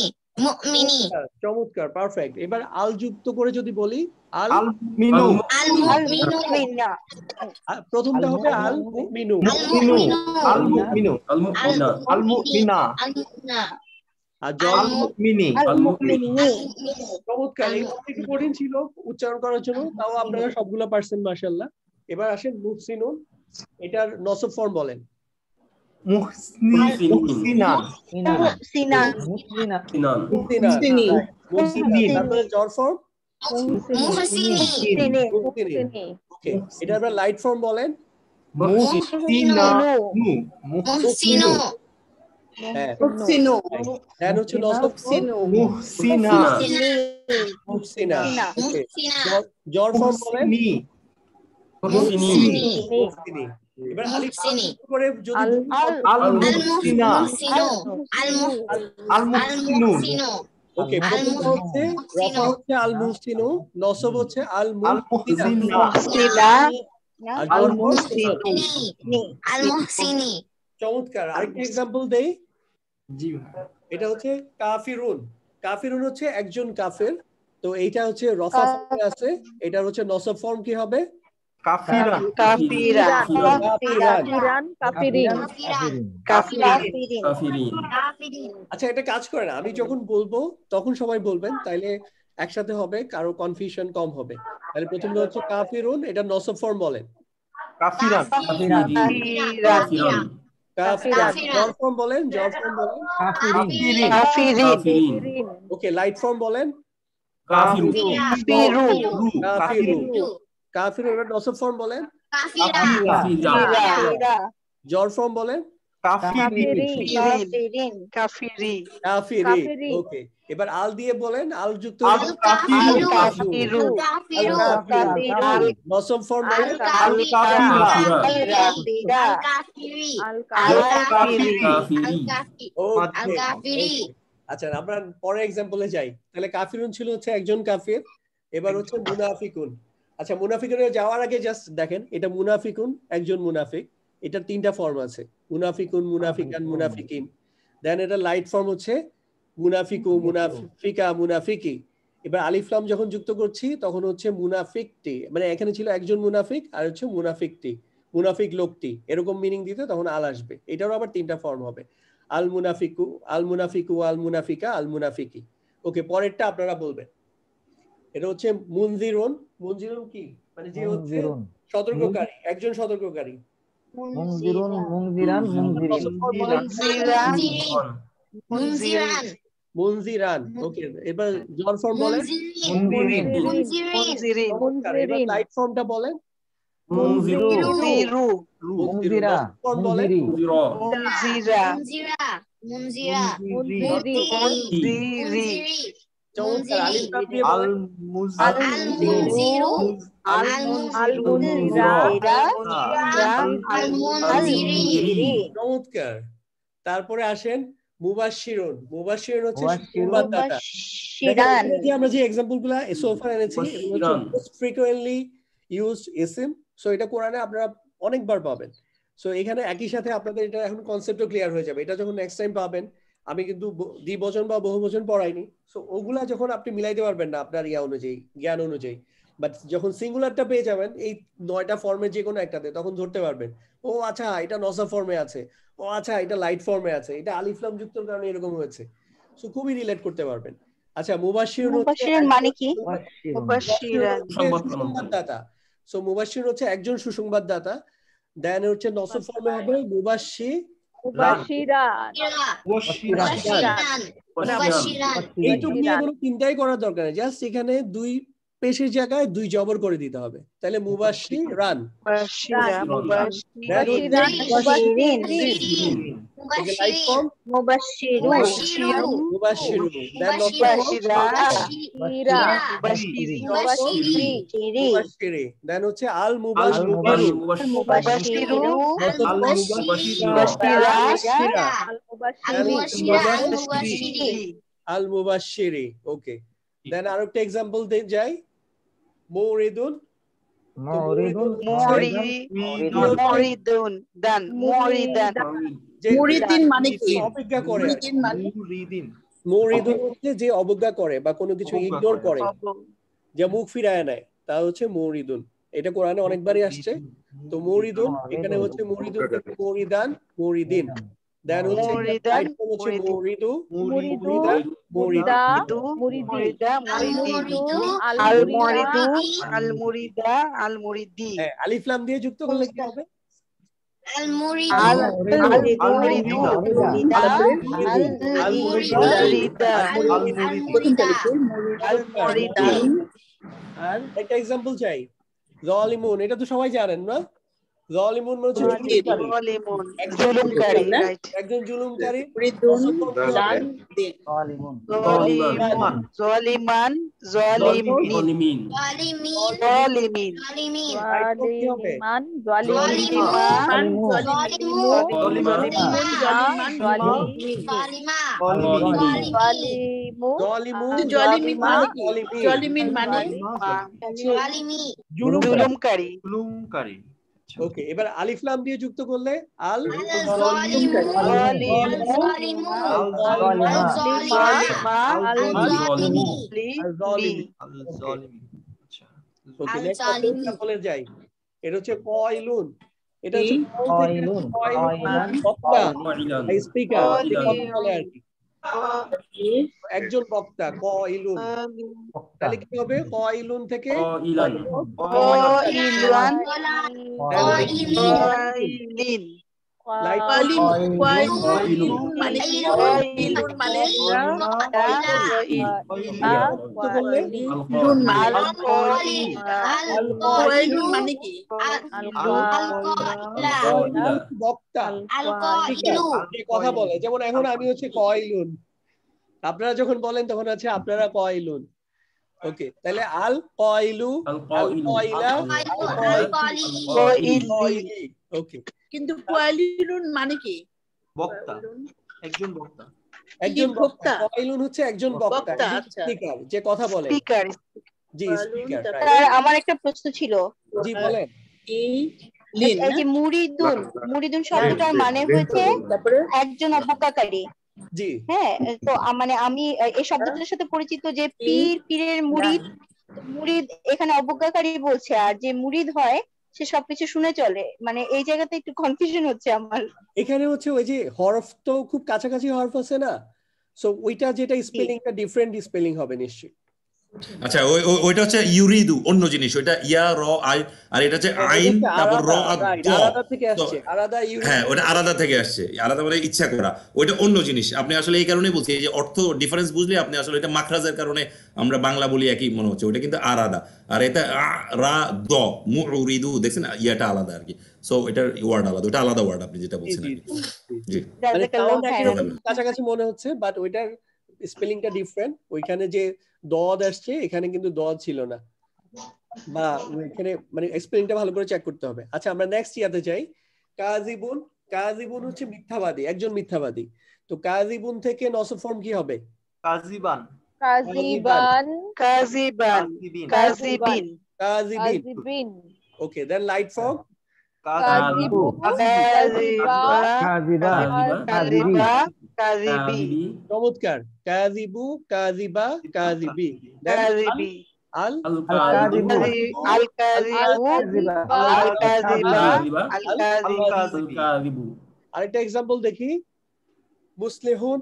মুমিনি চমৎকার, পারফেক্ট। এবার আল যুক্ত করে যদি বলি আল আল মিনু আল মুমিনু প্রথমটা হবে আল মুমিনু, মুমিনু আল মুমিনু আল মুমিনা আল মুমিনা আল মুমিনা আর জর আল মুমিনি আল মুমিনি চমৎকার। এগুলো একটু কঠিন ছিল উচ্চারণ করার জন্য, তাও আপনারা সবগুলো পারছেন মাশাআল্লাহ। এবার আসেন মুহসিনুন, এটার নসব ফর্ম বলেন। মুহসিনা মুহসিনা মুহসিনা, তারপরে জর ফর্ম মুহসিনি ওকে, এটা আবার লাইট ফর্ম বলেন। মুহসিনা মুহসিনু হ্যাঁ, মুহসিনু দেন হচ্ছে নসব ফর্ম মুহসিনা মুহসিনা। ওকে, জর ফর্ম বলেন মুহসিনি মুহসিনি। এবার আলিফ লাম যুক্ত করে যদি আল মুহসিনা মুহসিনু আল মুহসিনু ওকে, প্রথমটা হচ্ছে রফা হচ্ছে আল মুহসিনু, নসব হচ্ছে আল আল মুহসিনা, মুহসিনা আর আল জর ফর্ম মুহসিনি আল মুহসিনি চমৎকার। আরেকটা এক্সাম্পল দেই, জি এটা হচ্ছে কাফিরুন। কাফিরুন হচ্ছে একজন কাফের, তো এইটা হচ্ছে রফা ফর্মে আছে, এটা হচ্ছে নসব ফর্ম কি হবে কাফিরা কাফিরিন আচ্ছা, এটা কাজ করে না, আমি যখন বলবো তখন সবাই বলবেন, তাইলে একসাথে হবে, কারো কনফিউশন কম হবে। তাহলে প্রথমটা হচ্ছে কাফিরুন, এটা নসব ফর্ম বলেন। কাফিরা কাফিরান, জর ফর্ম বলেন, জর ফর্ম বলেন। ওকে, লাইট ফর্ম বলেন। কাফিরু, কাফিরু, এবার নসব ফর্ম বলেন। জর ফর্ম বলেন। কাফিরি। ওকে, এবার আল দিয়ে বলেন, আল যুক্ত নসব ফর্ম বলেন। আচ্ছা, আমরা পরের এক্সাম্পলে যাই। তাহলে কাফিরুন ছিল হচ্ছে একজন কাফির, এবার হচ্ছে মুনাফিকুন। আচ্ছা, মুনাফিকুনে যাওয়ার আগে জাস্ট দেখেন, এটা মুনাফিকুন একজন মুনাফিক, এটার তিনটা ফর্ম আছে, মুনাফিকুন, মুনাফিকান, মুনাফিকিন। দেন এটা লাইট ফর্ম হচ্ছে মুনাফিকু, মুনাফিকা, মুনাফিকি। এবার আলিফ লাম যখন যুক্ত করছি তখন হচ্ছে মুনাফিকটি, মানে এখানে ছিল একজন মুনাফিক আর হচ্ছে মুনাফিকটি, মুনাফিক লোকটি, এরকম মিনিং দিতে তখন আল আসবে। এটারও আবার তিনটা ফর্ম হবে, আল মুনাফিকু, আল মুনাফিকু, আল মুনাফিকা, আল মুনাফিকি। ওকে, পরেরটা আপনারা বলবেন। এটা হচ্ছে মুনজিরুন। মুনজিরুন কি, মানে যে হচ্ছে সতর্ককারী, একজন সতর্ককারী। মুনজিরুন মুনজিরান মুনজিরান মুনজিরান। ওকে, এবার জর ফর্ম বলেন। এবার লাইট ফর্মটা বলেন। মুনজিরু মুনজিরা ফর্ম বলেন। চমৎকার, আলিফ লাম দিয়ে বলেন। চমৎকার। তারপরে আসেন মুবাশশিরুন হচ্ছে মুবাশশিরুন। সুসংবাদদাতা। মুবাশশিরান দেখেন, এই যে আমরা যে এক্সাম্পল গুলা সোফার এনেছি এগুলো হচ্ছে মুবাশশিরান। মোস্ট ফ্রিকোয়েন্টলি ইউজড ইসম। সো এটা কোরআনে আপনারা অনেকবার পাবেন। সো এখানে একই সাথে আপনাদের এটা এখন কনসেপ্টও ক্লিয়ার হয়ে যাবে। এটা যখন নেক্সট টাইম পাবেন, আমি কিন্তু দ্বিবচন বা বহুবচন পড়াইনি, সো ওগুলা যখন আপনি মিলাইতে পারবেন না আপনার ইয়া অনুযায়ী, জ্ঞান অনুযায়ী, বাট যখন সিঙ্গুলারটা পেয়ে যাবেন এই 9টা ফর্মের যে কোনো একটাতে, তখন ধরতে পারবেন ও আচ্ছা এটা নসা ফর্মে আছে, ও আচ্ছা এটা লাইট ফর্মে আছে, এটা আলিফ লাম যুক্তর কারণে এরকম হয়েছে। সো খুবই রিলেট করতে পারবেন। আচ্ছা, মুবাশশিরুন হচ্ছে মুবাশশিরান মানে কি? মুবাশশিরুন। মুবাশশিরান সুসংবাদদাতা। সো মুবাশশির হচ্ছে একজন সুসংবাদদাতা। দেন হচ্ছে নসব ফর্মে হবে মুবাশশির। মুবাশশিরান। মুবাশশিরান মুবাশশিরান এইটুক নিয়ে কোনো চিন্তাই করার দরকার নেই, জাস্ট এখানে দুই পেশের জায়গায় দুই জবর করে দিতে হবে, তাহলে মুবাশশিরান। মুবাশশিরান মুবাশশিরান, মুবাশশিরিন, লাইট ফর্ম মুবাশশিরুন মুবাশশিরুন। দেন নসব মুবাশশিরা মুবাশশিরি, মুবাশশিরি। দেন হচ্ছে আল মুবাশশিরু। মুবাশশিরু নসব ফর্ম মুবাশশিরা মুবাশশিরি, আল মুবাশশিরি। ওকে, দেন আরেকটা एग्जांपल যাই, মুরিদুন। মুরিদুন, মুরিদুন দান মুরিদান মুরিদিন মানে কি? অবজ্ঞা করে। মুরিদুন হচ্ছে যে অবজ্ঞা করে বা কোনো কিছু ইগনোর করে, যে মুখ ফিরায় নেয়, তা হচ্ছে মুরিদুন। এটা কোরআনে অনেকবারই আসছে। তো মুরিদুন এখানে হচ্ছে মুরিদুন থেকে মুরিদান, মুরিদিন। দেন হচ্ছে মুরিদান, হচ্ছে মুরিদু, মুরিদুন, মুরিদা, মুরিদা, মুরিদি, আল মুরিদু আল মুরিদা আল মুরিদি হ্যাঁ, আলিফ লাম দিয়ে যুক্ত করলে কি হবে? আল মুরিদু আর একটা एग्जांपल চাই, যালিমুন। এটা তো সবাই জানেন না? যালিমুন মানে হচ্ছে জুলুমকারী রাইট একজন জুলুমকারী। যালিমুন, জালিমান জালিমিন জালিমিন যালিমান, জুলুমকারী ওকে, এবার আলিফ লাম দিয়ে যুক্ত করলে আল ওকে, নেক্সট এক্সাম্পলে যাই। এটা হচ্ছে কয়লুন। এটা হচ্ছে বক্তা, স্পিকার, কথা বলে আর কি, একজন বক্তা। কয়লুন, তাহলে কি হবে? কয়লুন থেকে বক্তা কথা বলে। যেমন এখন আমি হচ্ছে কয়লুন, আপনারা যখন বলেন তখন আছে আপনারা কয়লুন। ওকে, তাহলে আল কয়লু, আল কয়লা, ওকে। কিন্তু কয়লুন মানে কি? বক্তা, একজন বক্তা। একজন বক্তা। কয়লুন হচ্ছে একজন বক্তা, স্পিকার, যে কথা বলে। স্পিকার জি, স্পিকার। আমার একটা প্রশ্ন ছিল। জি বলেন। এই যে মুরিদুন শব্দটার মানে হচ্ছে একজন অবজ্ঞাকারী। জি হ্যাঁ, তো মানে আমি এই শব্দটার সাথে পরিচিত যে পীরের মুরিদ এখানে অবজ্ঞাকারী বলছে, আর যে মুরিদ হয় সে সবকিছু শুনে চলে। মানে এই জায়গাতে একটু কনফিউশন হচ্ছে আমার। এখানে হচ্ছে ওই যে হরফ তো খুব কাছাকাছি হরফ আছে না, সো ওইটা যেটা স্পেলিংটা ডিফারেন্ট স্পেলিং হবে নিশ্চয়ই। আচ্ছা, ওইটা হচ্ছে ইউরিদু, অন্য জিনিস। ওইটা ইয়া র আই, আর এটা হচ্ছে আইন, তারপর র আর দ। আলাদা থেকে আসছে, আলাদা হ্যাঁ, ওটা আলাদা থেকে আসছে, আলাদা মানে ইচ্ছা করা, ওইটা অন্য জিনিস। আপনি আসলে এই কারণেই বলছি, এই যে অর্থ ডিফারেন্স বুঝলে আপনি আসলে এটা মাখরাজের কারণে আমরা বাংলা বলি একই মনে হচ্ছে, ওইটা কিন্তু আলাদা। আর এটা রা দ মুরিদু, দেখছেন ইয়াটা আলাদা আর কি। সো এটার ওয়ার্ড আলাদা, ওটা আলাদা ওয়ার্ড আপনি যেটা বলছেন। জি, মানে সাউন্ড একদম কাছাকাছি মনে হচ্ছে, বাট ওইটার স্পেলিংটা ডিফারেন্ট। ওইখানে যে দদ আসছে, এখানে কিন্তু দদ ছিল না, বা এখানে মানে স্পেলিংটা ভালো করে চেক করতে হবে। আচ্ছা, আমরা নেক্সট ইয়াতে যাই। কাযিবুন হচ্ছে মিথ্যাবাদী, একজন মিথ্যাবাদী। তো কাযিবুন থেকে নসব ফর্ম কি হবে? কাজিবান, কাজিবান কাযিবান কাজিবিন, কাযিবিন কাযিবিন। কাজিবিন ওকে, দেন লাইট ফর্ম কাজিবু কাযিবা কাজিবা কাযিবা কাযিবি চমৎকার। কাযিবু কাযিবা কাযিবি। দেন কাযিবি আল আল কাযিবু আল কাযিবা আল কাযিবি। আরেকটা এক্সাম্পল দেখি। মুসলিহুন,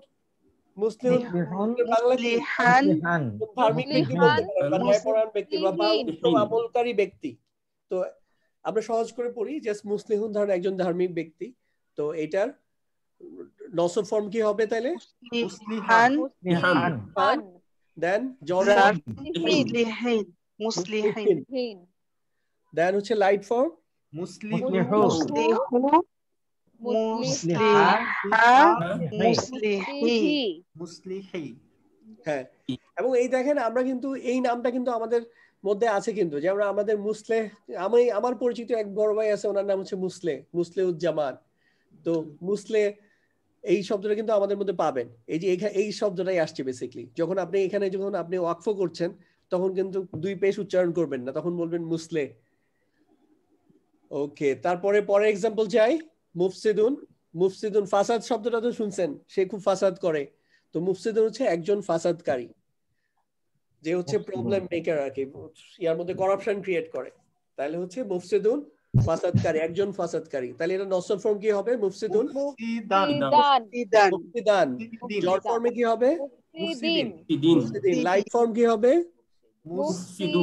মুসলিহুন বাংলা কি? মুসলিহান ধার্মিক ব্যক্তি বলতে পারেন বা ন্যায়পরায়ণ ব্যক্তি বা উত্তম আমলকারী ব্যক্তি। তো আমরা সহজ করে পড়ি, জাস্ট মুসলিহুন ধরেন একজন ধার্মিক ব্যক্তি। তো এটার নসব ফর্ম কি হবে তাহলে? মুসলিহান মুসলিহান দেন জন মুসলিহিন মুসলিহিন হিন দেন হচ্ছে লাইট ফর্ম মুসলিহু মুসলিহা মুসলিহি মুসলিহি। হ্যাঁ। এবং এই দেখেন আমরা কিন্তু এই নামটা কিন্তু আমাদের মধ্যে আছে কিন্তু, যেমন আমাদের মুসলে, আমার পরিচিত এক বড় ভাই আছে, ওনার নাম হচ্ছে মুসলেউজ্জামান। তো মুসলে এই শব্দটা কিন্তু আমাদের মধ্যে পাবেন। এই যে এই শব্দটাই আসছে বেসিক্যালি। যখন আপনি এখানে যখন আপনি ওয়াকফ করছেন তখন কিন্তু দুই পেশ উচ্চারণ করবেন না, তখন বলবেন মুসলে। ওকে, তারপরে পরের এক্সাম্পল চাই। মুফসিদুন, মুফসিদুন ফাসাদ শব্দটা তো শুনছেন, সে খুব ফাসাদ করে। তো মুফসিদুন হচ্ছে একজন ফাসাদকারী, যে হচ্ছে প্রবলেম মেকার আর কি, ইয়ার মধ্যে করাপশন ক্রিয়েট করে। তাহলে হচ্ছে মুফসিদুন ফাসাদকারী, একজন ফাসাদকারী। তাহলে এটা নসব ফর্ম কি হবে? মুফসিদুন মুফসিদান। জর ফর্মে কি হবে? মুফসিদিন মুফসিদিন। লাইট ফর্ম কি হবে? মুফসিদু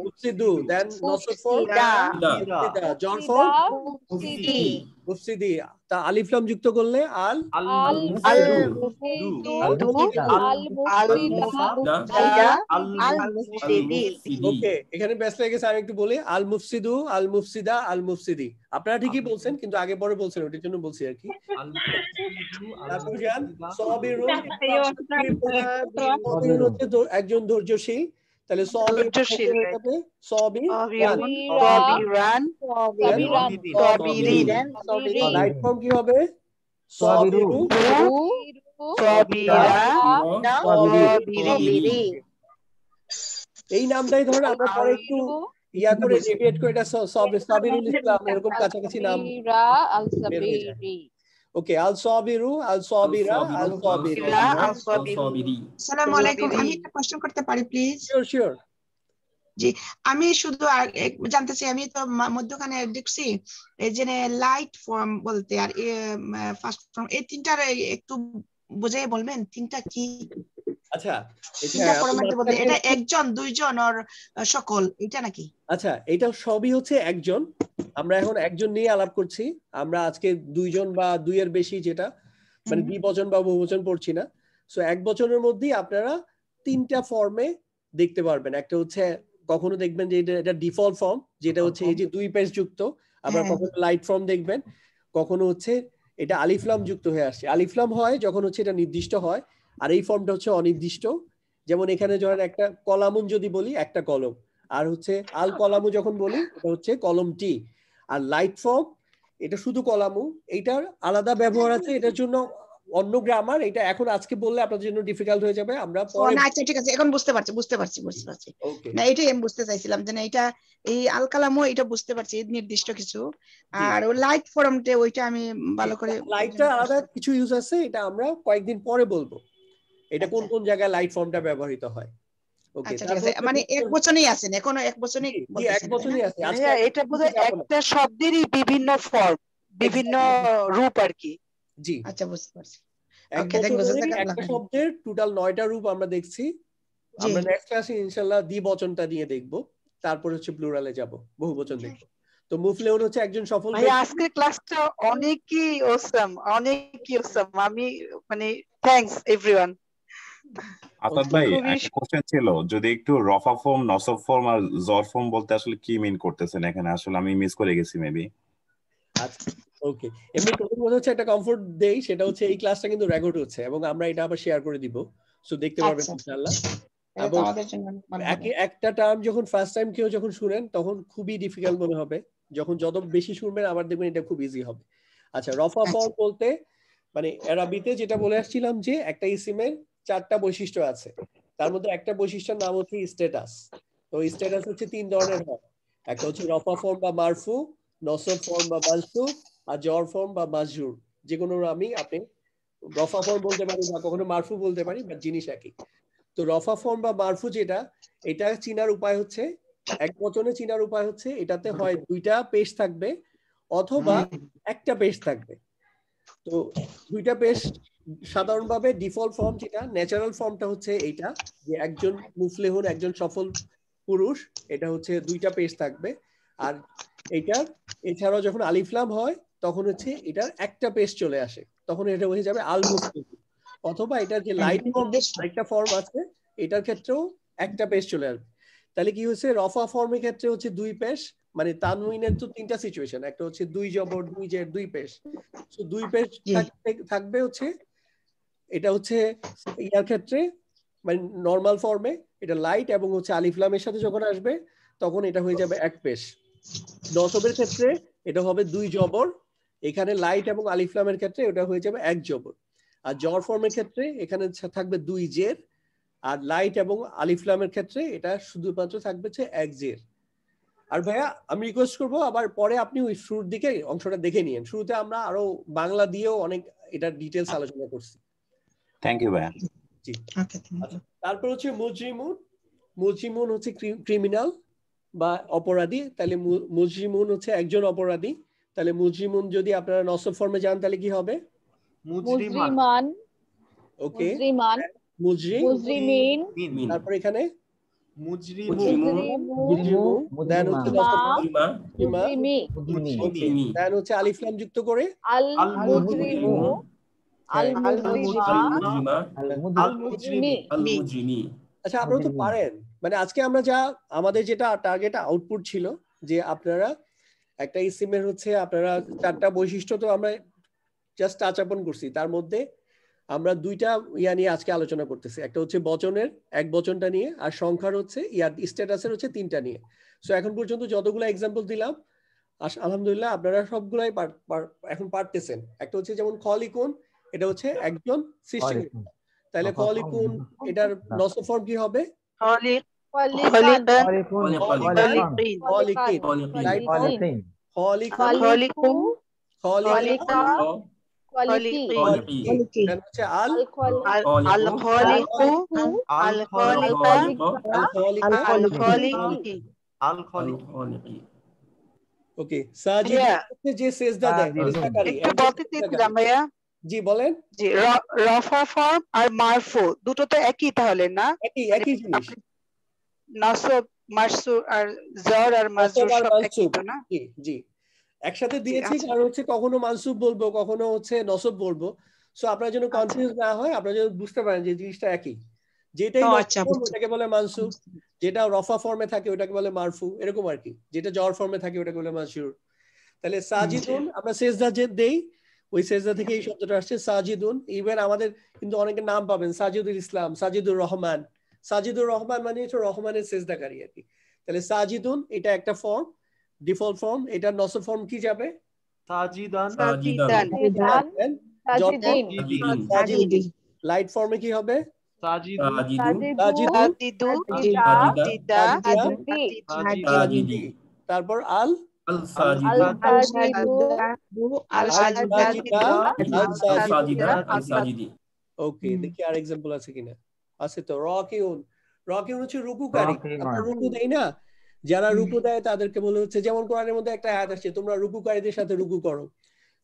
মুফসিদু। দেন নসব ফর্ম মুফসিদা। জর ফর্ম মুফসিদি। তা আলিফ লাম যুক্ত করলে আল আল ওকে, এখানে ব্যস্ত হয়ে গেছে। আমি একটু বলি, আল মুফসিদু আল মুফসিদা আল মুফসিদি। আপনারা ঠিকই বলছেন, কিন্তু আগে পরে বলছেন, ওটার জন্য বলছি আর কি। তারপর যান সাবিরুন। সাবিরুন হচ্ছে একজন ধৈর্যশীল। তাহলে লাইট ফর্ম কি হবে? সাবিরু এই নামটাই ধরেন আমরা পরে একটু ইয়া করে ডেভিয়েট করে এটা সাবিরুল ইসলাম এরকম কাছাকাছি নাম বের হয়ে যায়। ওকে, আল সাবিরু আল সাবিরা আল সাবিরা। আসসালামু আলাইকুম, আমি একটা কোশ্চেন করতে পারি প্লিজ? শিওর। জি, আমি শুধু জানতে চাই, আমি তো মধ্যখানে দেখছি এই যে লাইট ফর্ম বলতে আর ফার্স্ট ফর্ম, এই তিনটার একটু বুঝিয়ে বলবেন তিনটা কি? আচ্ছা, তিনটা ফর্মেট বলতে এটা একজন, দুইজন আর সকল, এটা নাকি? আচ্ছা, এটা সবই হচ্ছে একজন। আমরা এখন একজন নিয়ে আলাপ করছি। আমরা আজকে দুইজন বা দুইয়ের বেশি, যেটা মানে দ্বিবচন বা বহুবচন পড়ছি না। সো এক বচনের মধ্যেই আপনারা তিনটা ফর্মে দেখতে পারবেন। একটা হচ্ছে কখনো দেখবেন যে এটা ডিফল্ট ফর্ম, যেটা হচ্ছে এই যে দুই পেশ যুক্ত। আবার কখনো লাইট ফর্ম দেখবেন, কখনো হচ্ছে এটা আলিফলাম যুক্ত হয়ে আসছে। আলিফলাম হয় যখন হচ্ছে এটা নির্দিষ্ট হয়, আর এই ফর্মটা হচ্ছে অনির্দিষ্ট। যেমন এখানে ধরেন একটা কলামুন যদি বলি, একটা কলম। আর হচ্ছে আল কলামু যখন বলি, এটা হচ্ছে কলমটি। আর লাইট ফর্ম এটা শুধু কলামু, এটার আলাদা ব্যবহার আছে, এটার জন্য অন্য গ্রামার। এটা এখন আজকে বললে আপনাদের জন্য ডিফিকাল্ট হয়ে যাবে, আমরা পরে। আচ্ছা ঠিক আছে, এখন বুঝতে পারছি। না, এটাই আমি বুঝতে চাইছিলাম যে না, এটা এই আল কালামও এটা বুঝতে পারছি নির্দিষ্ট কিছু, আর ও লাইট ফর্মটা ওইটা আমি ভালো করে। লাইটটা আলাদা কিছু ইউজ আছে, এটা আমরা কয়েকদিন পরে বলবো এটা কোন কোন জায়গায় লাইট ফর্মটা ব্যবহৃত হয়। ওকে, আচ্ছা ঠিক আছে, মানে এক বচনেই আছে, এখনো এক বচনেই এক বচনই আছে। আচ্ছা, এটা বোধহয় একটা শব্দেরই বিভিন্ন ফর্ম, বিভিন্ন রূপ আর কি। জি, আচ্ছা বুঝতে পারছি। একটা শব্দের টোটাল 9টা রূপ আমরা দেখছি। আমরা নেক্সট ক্লাসে ইনশাআল্লাহ দ্বিবচনটা নিয়ে দেখব, তারপর হচ্ছে প্লুরালে যাব, বহুবচন দেখব। তো মুফলিহুন হচ্ছে একজন সফল ভাই, আজকের ক্লাসটা অনেকই অসাম। আমি মানে থ্যাঙ্কস এভরিওয়ান। আসাদ ভাই, একটা কোশ্চেন ছিল, যদি একটু রফা ফর্ম, নসব ফর্ম আর জর ফর্ম বলতে আসলে কি মিন করতেছেন এখানে? আসলে আমি মিস করে গেছি মেবি। আচ্ছা, ওকে। এমনি প্রথম কথা হচ্ছে একটা কমফোর্ট দেই, সেটা হচ্ছে এই ক্লাসটা কিন্তু রেকর্ড হচ্ছে এবং আমরা এটা আবার শেয়ার করে দিব, সো দেখতে পারবেন ইনশাআল্লাহ। এবং একটা টার্ম যখন ফার্স্ট টাইম কেউ যখন শুনেন তখন খুবই ডিফিকাল্ট মনে হবে, যখন যত বেশি শুনবেন আবার দেখবেন এটা খুব ইজি হবে। আচ্ছা, রফা ফর্ম বলতে মানে এরাবিতে যেটা বলে আসছিলাম যে একটা ইসিমের 4টা বৈশিষ্ট্য আছে, তার মধ্যে একটা বৈশিষ্ট্যের নাম হচ্ছে স্ট্যাটাস। তো স্ট্যাটাস হচ্ছে 3 ধরনের হয়, একটা হচ্ছে রফা ফর্ম বা মারফু, নসব ফর্ম বা মানসুব, আর জর ফর্ম বা মাজরুর। যে কোনো আমি আপনি রফা ফর্ম বলতে পারি বা কখনো মারফু বলতে পারি, বাট জিনিস একই। তো রফা ফর্ম বা মারফু যেটা, এটা চিনার উপায় হচ্ছে, এক বচনে চিনার উপায় হচ্ছে এটাতে হয় 2টা পেশ থাকবে অথবা একটা পেশ থাকবে। তো 2টা পেশ সাধারণভাবে ডিফল্ট ফর্ম, যেটা ন্যাচারাল ফর্মটা হচ্ছে এইটা, যে একজন মুফলেহুন, একজন সফল পুরুষ, এটা হচ্ছে 2টা পেশ থাকবে। আর এইটার এছাড়াও যখন আলিফলাম হয় তখন হচ্ছে এটার একটা পেশ চলে আসে, তখন এটা হয়ে যাবে আল মুফলেহুন। অথবা এটার যে লাইট ফর্ম আরেকটা ফর্ম আছে, এটার ক্ষেত্রেও একটা পেশ চলে আসবে। তাহলে কি হচ্ছে, রফা ফর্মের ক্ষেত্রে হচ্ছে 2 পেশ, মানে তানউইনের তো 3টা সিচুয়েশন, একটা হচ্ছে 2 জবর 2 জের 2 পেশ। সো 2 পেশ থাকবে হচ্ছে, এটা হচ্ছে ইয়ার ক্ষেত্রে মানে নরমাল ফর্মে এটা লাইট, এবং হচ্ছে আলিফলামের সাথে যখন আসবে তখন এটা হয়ে যাবে এক পেশ। নসবের ক্ষেত্রে এটা হবে 2 জবর, এখানে লাইট এবং আলিফলামের ক্ষেত্রে এটা হয়ে যাবে 1 জবর। আর জর ফর্মের ক্ষেত্রে এখানে থাকবে 2 জের, আর লাইট এবং আলিফলামের ক্ষেত্রে এটা শুধুমাত্র থাকবে 1 জের। আর ভাইয়া আমি রিকোয়েস্ট করবো আবার পরে আপনি ওই শুরুর দিকে অংশটা দেখে নিন, শুরুতে আমরা আরো বাংলা দিয়েও অনেক এটা ডিটেলস আলোচনা করছি। থ্যাংক ইউ ভাইয়া। জি, আচ্ছা। তারপর হচ্ছে মুজরিমুন। মুজরিমুন হচ্ছে ক্রিমিনাল বা অপরাধী, তাহলে মুজরিমুন হচ্ছে একজন অপরাধী। তাহলে মুজরিমুন যদি আপনারা নসব ফর্মে যান তাহলে কি হবে? মুজরিমান, ওকে, মুজরিমান, মুজরিমিন, তারপর এখানে মুজরিমু, দেন হচ্ছে নসব ফর্ম মুজরিমি, ওকে, দেন হচ্ছে আলিফলাম যুক্ত করে আল মুজরিমু, আল মুজরিমা, আল মুজরিমি। আচ্ছা, আপনারা তো পারেন, মানে আজকে আমরা যা আমাদের যেটা টার্গেট আউটপুট ছিল যে আপনারা একটা ইসিমের হচ্ছে আপনারা 4টা বৈশিষ্ট্য তো আমরা জাস্ট টাচ আপন করছি, তার মধ্যে আমরা 2টা ইয়া নিয়ে আজকে আলোচনা করতেছি, একটা হচ্ছে বচনের এক বচনটা নিয়ে, আর সংখ্যার হচ্ছে ইয়ার স্ট্যাটাসের হচ্ছে 3টা নিয়ে। সো এখন পর্যন্ত যতগুলো এক্সাম্পল দিলাম আলহামদুলিল্লাহ আপনারা সবগুলাই এখন পারতেছেন। একটা হচ্ছে যেমন খলিকুন, এটা হচ্ছে একজন সৃষ্টিকর্তা, তাহলে খলিকুন এটার নসব ফর্ম কি হবে? ওকে, সাজিদ যে সেজদা দেয়, একটু বলতে চাইছিলাম ভাইয়া। জি বলেন। জি, রফা ফর্ম আর মারফু দুটো তো একই তাহলে না? একই জিনিস। নসব, মারসুর আর জর আর মাজরুর সব একই তো না? জি জি, একসাথে দিয়েছি কারণ হচ্ছে কখনো মানসুব বলবো, কখনো হচ্ছে নসব বলবো। সো আপনার জন্য কনফিউজ না হয়, আপনারা যেন বুঝতে পারেন যে জিনিসটা একই। যেটাই ওটাকে বলে মানসুব, যেটা রফা ফর্মে থাকে ওটাকে বলে মারফু, এরকম আর কি। যেটা জর ফর্মে থাকে ওটাকে বলে মাজরুর। তাহলে সাজিদুন আমরা সেজদা যে দেই, ওই সেজদা থেকে এই শব্দটা আসছে সাজিদুন। ইভেন আমাদের কিন্তু অনেকের নাম পাবেন, সাজিদুল ইসলাম, সাজিদুর রহমান। সাজিদুর রহমান মানে হচ্ছে রহমানের সেজদাকারী আর কি। তাহলে সাজিদুন এটা একটা ফর্ম, ডিফল্ট ফর্ম। এটার নসব ফর্ম কি যাবে? লাইট ফর্মে কি হবে? তারপর আল ওকে, দেখি আর এক্সাম্পল আছে কিনা। আছে তো, রাকিউন। রাকিউন হচ্ছে রুকুকারী। আমরা রুকু দেই না, যারা রুকু দেয় তাদেরকে বলে হচ্ছে, যেমন কোরআনের মধ্যে একটা আয়াত আসছে তোমরা রুকুকারীদের সাথে রুকু করো।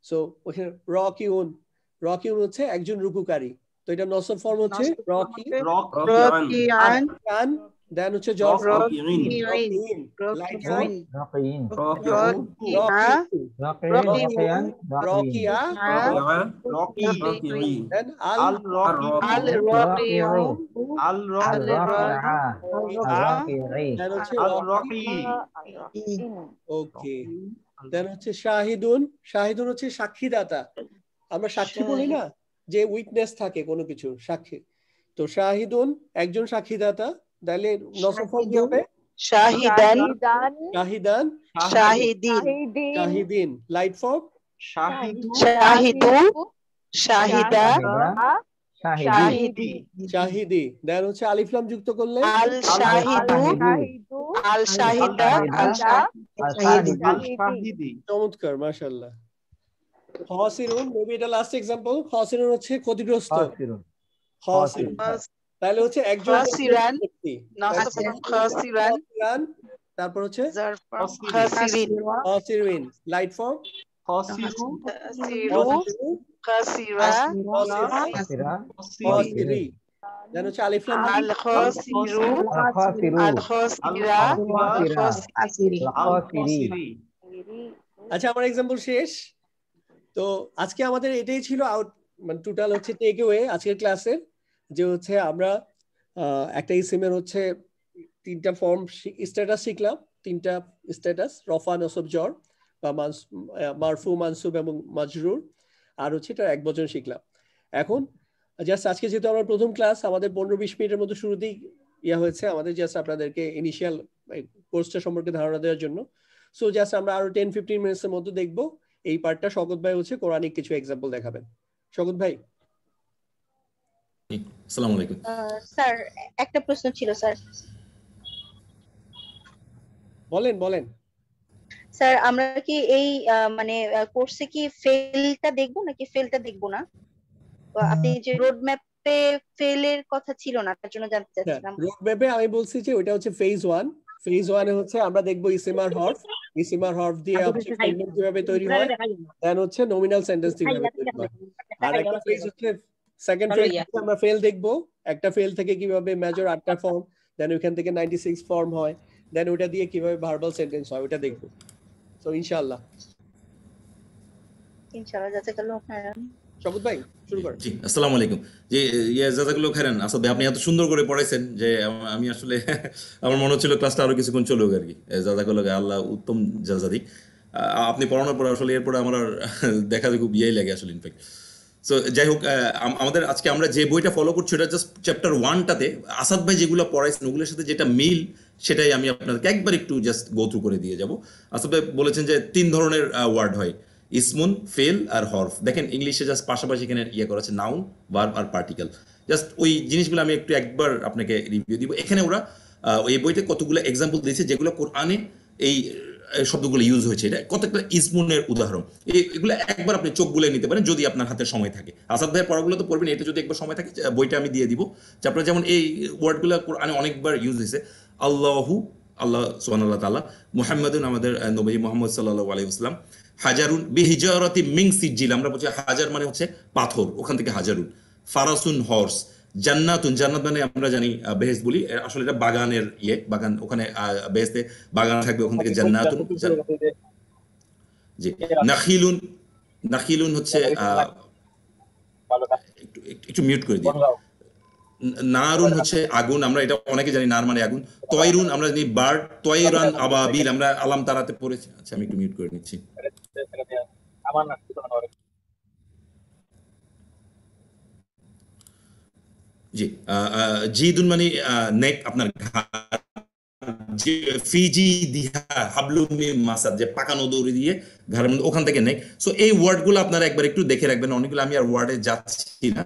সো ওখানে রাকিউন, রাকিউন হচ্ছে একজন রুকুকারী। তো এটা নসব ফর্ম হচ্ছে রাকিয়ান, দেন হচ্ছে জর রাকিইন, লাইট ফর্ম রাকিয়া, দেন আল ওকে, দেন হচ্ছে শাহিদুন। শাহিদুন হচ্ছে সাক্ষীদাতা। আমরা সাক্ষী বলি না, যে উইটনেস থাকে কোনো কিছু, সাক্ষী। তো শাহিদুন একজন সাক্ষীদাতা, তাহলে নসব ফর্ম কি হবে? শাহিদান, শাহিদান, শাহিদিন, শাহিদিন, লাইট ফর্ম শাহিদু, শাহিদা শাহিদি শাহিদি। দেন হচ্ছে আলিফ লাম যুক্ত করলে আল শাহিদু আল শাহিদা আল শাহিদি শাহিদি চমৎকার, মাশাআল্লাহ। খাসিরুন, মেবি এটা লাস্ট এক্সাম্পল। খাসিরুন হচ্ছে ক্ষতিগ্রস্ত। খাসিরুন, তাহলে হচ্ছে একজন খাসিরান ব্যক্তি। নাসব খাসিরান খাসিরান, তারপর হচ্ছে জার ফর্ম খাসিরিন খাসিরিন, লাইট ফর্ম খাসিরু খাসিরু খাসিরা খাসিরি। দেন হচ্ছে আলিফ লাম আল খাসিরু আল খাসিরা খাসিরি খাসিরি। আচ্ছা, আমার এক্সাম্পল শেষ। তো আজকে আমাদের এটাই ছিল আউট, মানে টোটাল হচ্ছে টেক অ্যাওয়ে আজকের ক্লাসের, যে হচ্ছে আমরা একটা ইসিমের হচ্ছে 3টা ফর্ম স্ট্যাটাস শিখলাম। 3টা স্ট্যাটাস, রফা, নসব, জর বা মারফু, মানসুব এবং মাজরুর। আর হচ্ছে এটা এক বচন শিখলাম। এখন জাস্ট আজকে যেহেতু আমরা প্রথম ক্লাস, আমাদের 15-20 মিনিটের মতো শুরুতেই হয়েছে আমাদের জাস্ট আপনাদেরকে ইনিশিয়াল কোর্সটা সম্পর্কে ধারণা দেওয়ার জন্য। সো জাস্ট আমরা আরো 10-15 মিনিটসের মধ্যে দেখবো এই পার্টটা। শওকত ভাই হচ্ছে কোরআনিক কিছু এক্সাম্পল দেখাবেন। শওকত ভাই। আসসালামু আলাইকুম। স্যার একটা প্রশ্ন ছিল স্যার। বলেন। স্যার আমরা কি এই মানে কোর্সে কি ফেলটা দেখবো নাকি ফেলটা দেখবো না? আপনি যে রোড ম্যাপে ফেলের কথা ছিল না, তার জন্য জানতে চাচ্ছিলাম। রোড ম্যাপে আমি বলছি যে ওটা হচ্ছে ফেজ 1। ফেজ 1 এ হচ্ছে আমরা দেখবো ইসিমার হরফ। ইসিমার হরফ দিয়ে সেন্টেন্স কিভাবে তৈরি হয়, দেন হচ্ছে নমিনাল সেন্টেন্স কিভাবে তৈরি হয়। আর একটা ফেজ হচ্ছে সেকেন্ড ফেজ, আমরা ফেল দেখবো। একটা ফেল থেকে কিভাবে মেজর 8টা ফর্ম, দেন ওইখান থেকে 96 ফর্ম হয়, দেন ওটা দিয়ে কিভাবে ভার্বাল সেন্টেন্স হয়, ওটা দেখবো। সো ইনশাআল্লাহ জাযাকাল্লাহু খাইরান। শওকত ভাই শুরু করেন। জি, আসসালামু আলাইকুম। জি, জাযাকাল্লাহু খাইরান। আসাদ ভাই, আপনি এত সুন্দর করে পড়াইছেন যে আমি আসলে আমার মনে হচ্ছিল ক্লাসটা আরো কিছুক্ষণ চলুক আর কি। জাযাকাল্লাহু, আল্লাহ উত্তম জাযা দিক। আপনি পড়ানোর পর আসলে এরপরে আমার আর দেখাতে খুব ইয়েই লাগে আসলে ইনফ্যাক্ট। সো যাই হোক, আমাদের আজকে আমরা যে বইটা ফলো করছি ওটা জাস্ট চ্যাপ্টার 1টাতে আসাদ ভাই যেগুলো পড়াইছেন ওগুলোর সাথে যেটা মিল সেটাই আমি আপনাদেরকে একবার একটু জাস্ট গো থ্রু করে দিয়ে যাব। আসাদ ভাই বলেছেন যে 3 ধরনের ওয়ার্ড হয়, ইসমুন, ফেল আর হরফ। দেখেন ইংলিশে জাস্ট পাশাপাশি এখানে করা আছে, নাউন, ভার্ব আর পার্টিকেল। জাস্ট ওই জিনিসগুলো আমি একবার আপনাকে রিভিউ দিব। এখানে ওরা এই বইতে কতগুলো এক্সাম্পল দিয়েছে যেগুলো কোরআনে এই শব্দগুলো ইউজ হয়েছে। এটা কতটা ইসমুনের উদাহরণ। এগুলো একবার আপনি চোখ বুলিয়ে নিতে পারেন যদি আপনার হাতে সময় থাকে। আসাদ ভাইয়ের পড়াগুলো তো পড়বেন, এটা যদি একবার সময় থাকে বইটা আমি দিয়ে দিব। যে আপনার যেমন এই ওয়ার্ডগুলো কোরআনে অনেকবার ইউজ হয়েছে। আল্লাহু, আল্লাহ সুবহানাল্লাহ তাআলা, মুহাম্মাদুন, আমাদের নবী মুহাম্মদ সাল্লাল্লাহু আলাইহি ওয়াসাল্লাম, হাজারুন বিহিজারাতি মিন সিজিল, আমরা বলছি হাজার মানে হচ্ছে পাথর, ওখান থেকে হাজারুন। ফারাসুন, হর্স। জান্নাতুন, জান্নাত মানে আমরা জানি বেহেশত বলি, আসলে এটা বাগানের বাগান, ওখানে বেহেশতে বাগান থাকবে, ওখান থেকে জান্নাতুন। জি, নাখিলুন, নাখিলুন হচ্ছে একটু মিউট করে দিই। নারুন হচ্ছে আগুন, আমরা এটা অনেকে জানি, নার মানে আগুন। তয়রুন আমরা জানি বার্ড, তয়রান আবাবিল আমরা আলাম তারাতে পড়েছি। আচ্ছা, আমি একটু মিউট করে নিচ্ছি। জি, জিদুন মানে নেক, আপনার ফিজি দিহা হাবলুম মিন মাসাদ, যে পাকানো দড়ি দিয়ে ঘরের মধ্যে, ওখান থেকে নেক। সো এই ওয়ার্ডগুলো আপনারা একবার একটু দেখে রাখবেন, অনেকগুলো আমি আর ওয়ার্ডে যাচ্ছি না।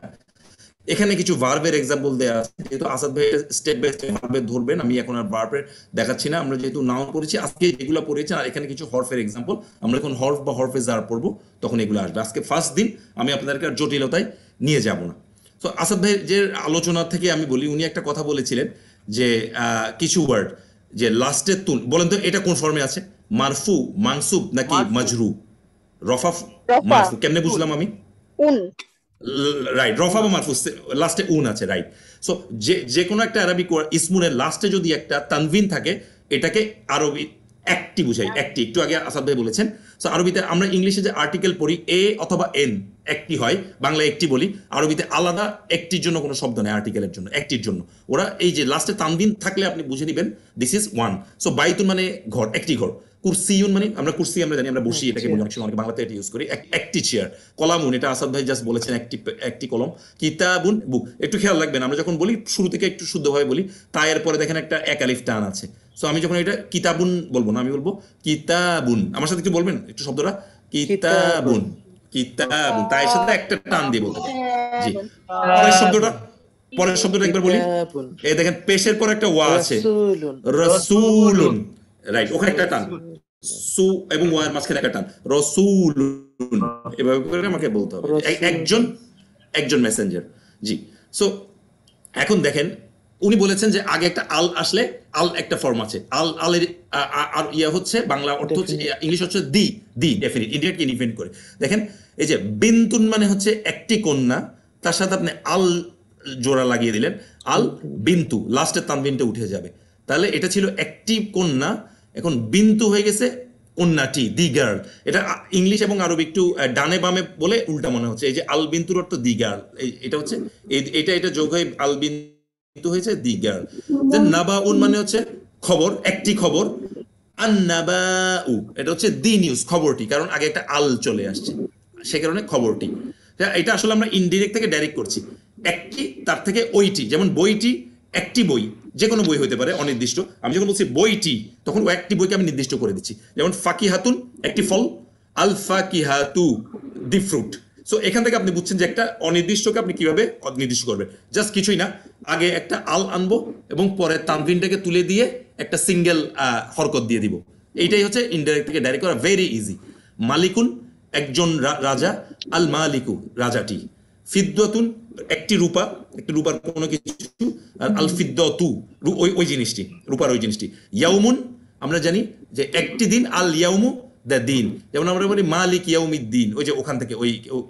এখানে কিছু ভার্বের এক্সাম্পল দেওয়া আছে, যেহেতু আসাদ ভাই স্টেপ বাই স্টেপ ভার্বে ধরবেন, আমি এখন আর ভার্বের দেখাচ্ছি না। আমরা যেহেতু নাউন পড়েছি আজকে, যেগুলো পড়েছি, আর এখানে কিছু হরফের এক্সাম্পল, আমরা যখন হরফ বা হরফে জার পড়বো তখন এগুলো আসবে। আজকে ফার্স্ট দিন, আমি আপনাদেরকে আর জটিলতায় নিয়ে যাব না। তো আসাদ ভাই যে আলোচনা থেকে আমি বলি, উনি একটা কথা বলেছিলেন যে কিছু ওয়ার্ড যে লাস্টের তুন, বলেন তো এটা কোন ফর্মে আছে? মারফু, মানসুব নাকি মাজরু? রফা, মারফু। কেমনে বুঝলাম আমি? রাইট, রফা বা মারফু, লাস্টে উন আছে, রাইট। সো যে কোনো একটা আরবিক ইসমুনের লাস্টে যদি একটা তানভিন থাকে, এটাকে আরবি একটি বুঝাই, একটি। একটু আগে আসাদ ভাই বলেছেন। সো আরবিতে আমরা ইংলিশে যে আর্টিকেল পড়ি এ অথবা এন, একটি হয়, বাংলায় একটি বলি। আরবিতে আলাদা একটির জন্য কোনো শব্দ নেই, আর্টিকেলের জন্য, একটির জন্য। ওরা এই যে লাস্টে তানভিন থাকলে আপনি বুঝে নেবেন this is one. So Baitun মানে ঘর, একটি ঘর। কুরসিউন মানে আমরা কুরসি আমরা জানি, আমরা বসি, এটাকে বলি অনেক সময়, অনেক বাংলাতে এটা ইউজ করি, একটি চেয়ার। কলামুন, এটা আসাদ ভাই জাস্ট বলেছেন একটি কলম। কিতাবুন, বুক। একটু খেয়াল রাখবেন, আমরা যখন বলি শুরু থেকে একটু শুদ্ধভাবে বলি, তায়ের পরে দেখেন একটা এক আলিফ টান আছে। সো আমি যখন এটা কিতাবুন বলবো না, আমি বলবো কিতাবুন। আমার সাথে একটু বলবেন একটু শব্দটা, কিতাবুন, কিতাবুন, তার সাথে একটা টান দিয়ে বলতে হবে। জি, পরের শব্দটা একবার বলি। এই দেখেন পেশের পর একটা ওয়া আছে, রাসূলুন, রাইট, ওখানে একটা টান, সু এবং ওয়ার মাঝখানে একটা টান, রাসূলুন, এভাবে করে আমাকে বলতে হবে। একজন মেসেঞ্জার। জি, সো এখন দেখেন উনি বলেছেন যে আগে একটা আল আসলে আল একটা ফর্ম আছে, আলের আর ইয়া হচ্ছে বাংলা অর্থ হচ্ছে, ইংলিশ হচ্ছে দি ডেফিনিট, ইন্ডিরেক্ট ইনডিপেন্ড করে। দেখেন এই যে বিন্তুন মানে হচ্ছে একটি কন্যা, তার সাথে আপনি আল জোড়া লাগিয়ে দিলেন, আল বিন্তু, লাস্টের তানবিনটা উঠে যাবে, তাহলে এটা ছিল একটি কন্যা, এখন বিন্তু হয়ে গেছে কন্যাটি, দি গার্ল। এটা ইংলিশ এবং আরবি একটু ডানে বামে বলে উল্টা মনে হচ্ছে। এই যে আল বিন্তুর অর্থ দি গার্ল, এটা হচ্ছে এটা যোগ হয়ে আল বিন্তু হয়েছে দি গার্ল। যে নাবাউন মানে হচ্ছে খবর, একটি খবর, আন্নাবাউ এটা হচ্ছে দি নিউজ, খবরটি, কারণ আগে একটা আল চলে আসছে সে কারণে খবরটি। এটা আসলে আমরা ইনডিরেক্ট থেকে ডাইরেক্ট করছি, একটি তার থেকে ওইটি, যেমন বইটি একটি বই, যে কোনো বই হতে পারে অনির্দিষ্ট। আমি যখন বলছি বইটি তখন ও একটি বইকে আমি নির্দিষ্ট করে দিচ্ছি, যেমন ফাকিহাতুন একটি ফল, আল ফাকিহাতু দি ফ্রুট। সো এখান থেকে আপনি বুঝছেন যে একটা অনির্দিষ্টকে আপনি কিভাবে নির্দিষ্ট করবেন। জাস্ট কিছুই না, আগে একটা আল আনবো এবং পরে তানভিনটাকে তুলে দিয়ে একটা সিঙ্গেল হরকত দিয়ে দিব। এইটাই হচ্ছে ইনডাইরেক্ট থেকে ডাইরেক্ট করা, ভেরি ইজি। মালিকুন একজন রাজা, আল মালিকু রাজাটি, ফিদ্দাতুন একটি রূপা, একটি রূপার কোনো কিছু, আর আল ফিদ্দাতু ওই জিনিসটি, রূপার ওই জিনিসটি। ইয়াউমুন আমরা জানি যে একটি দিন, আল ইয়াউমু দ্য দিন, যেমন আমরা বলি মালিক ইয়াউমিদ্দিন, ওই যে ওখান থেকে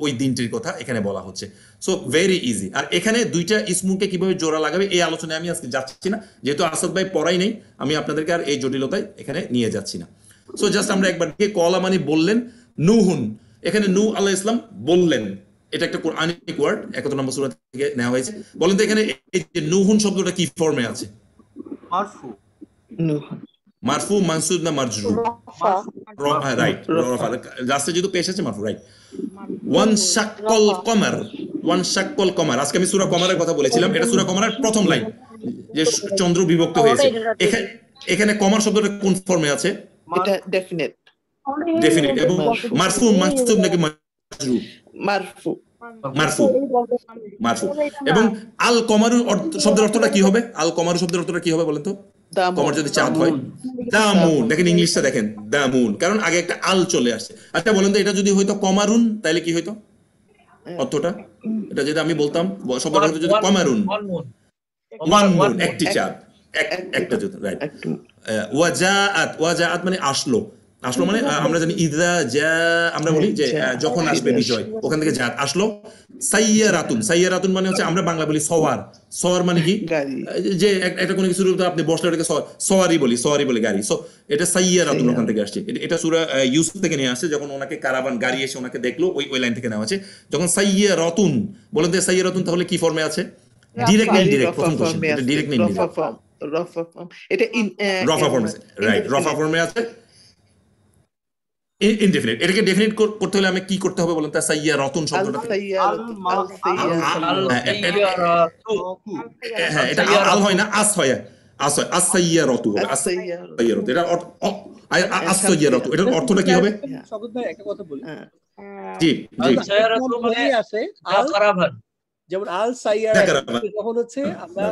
ওই দিনটির কথা এখানে বলা হচ্ছে। So very easy. আর এখানে দুইটা ইসমুকে কিভাবে জোড়া লাগাবে এই আলোচনায় আমি আজকে যাচ্ছি না, যেহেতু আসাদ ভাই পড়াই নেই, আমি আপনাদেরকে আর এই জটিলতায় এখানে নিয়ে যাচ্ছি না। সো জাস্ট আমরা একবার কলা মানে বললেন, নুহুন, এখানে নূহ আলাইহিস সালাম বললেন, এটা একটা কোরআনিক ওয়ার্ড, 71 নম্বর সূরা থেকে নেওয়া হয়েছে। বলেন তো এখানে এই যে নুহুন শব্দটা কি ফর্মে আছে? মারফু, মারফু, মানসুব না মারজু? রাইট, রফা, লাস্টে যেহেতু পেশ আছে মারফু, রাইট। ওয়ান শাক্কাল কমার, ওয়ান শাক্কাল কমার, আজকে আমি সূরা কমারের কথা বলেছিলাম, এটা সূরা কমারের প্রথম লাইন, যে চন্দ্র বিভক্ত হয়েছে। এখানে কমার শব্দটা কোন ফর্মে আছে? এটা ডেফিনিট, এবং মারফু, মানসুব নাকি মারজু? মারফু। এবং আল কমারু শব্দের অর্থটা কি হবে? আল কমারু শব্দের অর্থটা কি হবে বলেন তো? কমার যদি চাঁদ হয়, দামুন, দেখেন ইংলিশটা দেখেন, দামুন, কারণ আগে একটা আল চলে আসছে। আচ্ছা বলেন তো এটা যদি হয়তো কমারুন তাহলে কি হইতো অর্থটা? এটা যদি আমি বলতাম শব্দটা যদি কমারুন, ওয়ান মুন, একটি চাঁদ, একটা চাঁদ, রাইট। ওয়াজাআত মানে আসলো মানে আমরা জানি ইযা জা, আমরা বলি যে যখন আসবে বিজয়, ওখান থেকে জাত আসলো। সাইয়ারাতুন মানে হচ্ছে আমরা বাংলা বলি সওয়ার মানে কি? যে একটা কোনো কিছুর উপর আপনি বসলে ওটাকে সওয়ারি বলি গাড়ি। সো এটা সাইয়ারাতুন ওখান থেকে আসছে। এটা সূরা ইউসুফ থেকে নিয়ে আসছে, যখন ওনাকে কারাবান গাড়ি এসে ওনাকে দেখলো, ওই লাইন থেকে নেওয়া আছে। যখন সাইয়ারাতুন, বলেন তো সাইয়ারাতুন তাহলে কি ফর্মে আছে? ডিরেক্ট না ইনডিরেক্ট? প্রথম কোশ্চেন, এটা ডিরেক্ট না ইনডিরেক্ট? রফা ফর্ম, এটা রফা ফর্মে আছে, রাইট, রফা ফর্মে আছে, ইনডেফিনিট। এটাকে ডেফিনিট করতে হলে আমি কি করতে হবে বলেন তো? সাইয়ারাতুন শব্দটা, হ্যাঁ এটা আল হয় না, আস হয়, আস-সাইয়ারাতু, আস-সাইয়ারাতু, এটা আস-সাইয়ারাতু, এটার অর্থটা কি হবে? শব্দ ভাই একটা কথা বলি, জি সাইয়ারাতু মানে আছে কারাভান, যেমন আল সাইয়ারা, যখন হচ্ছে আমরা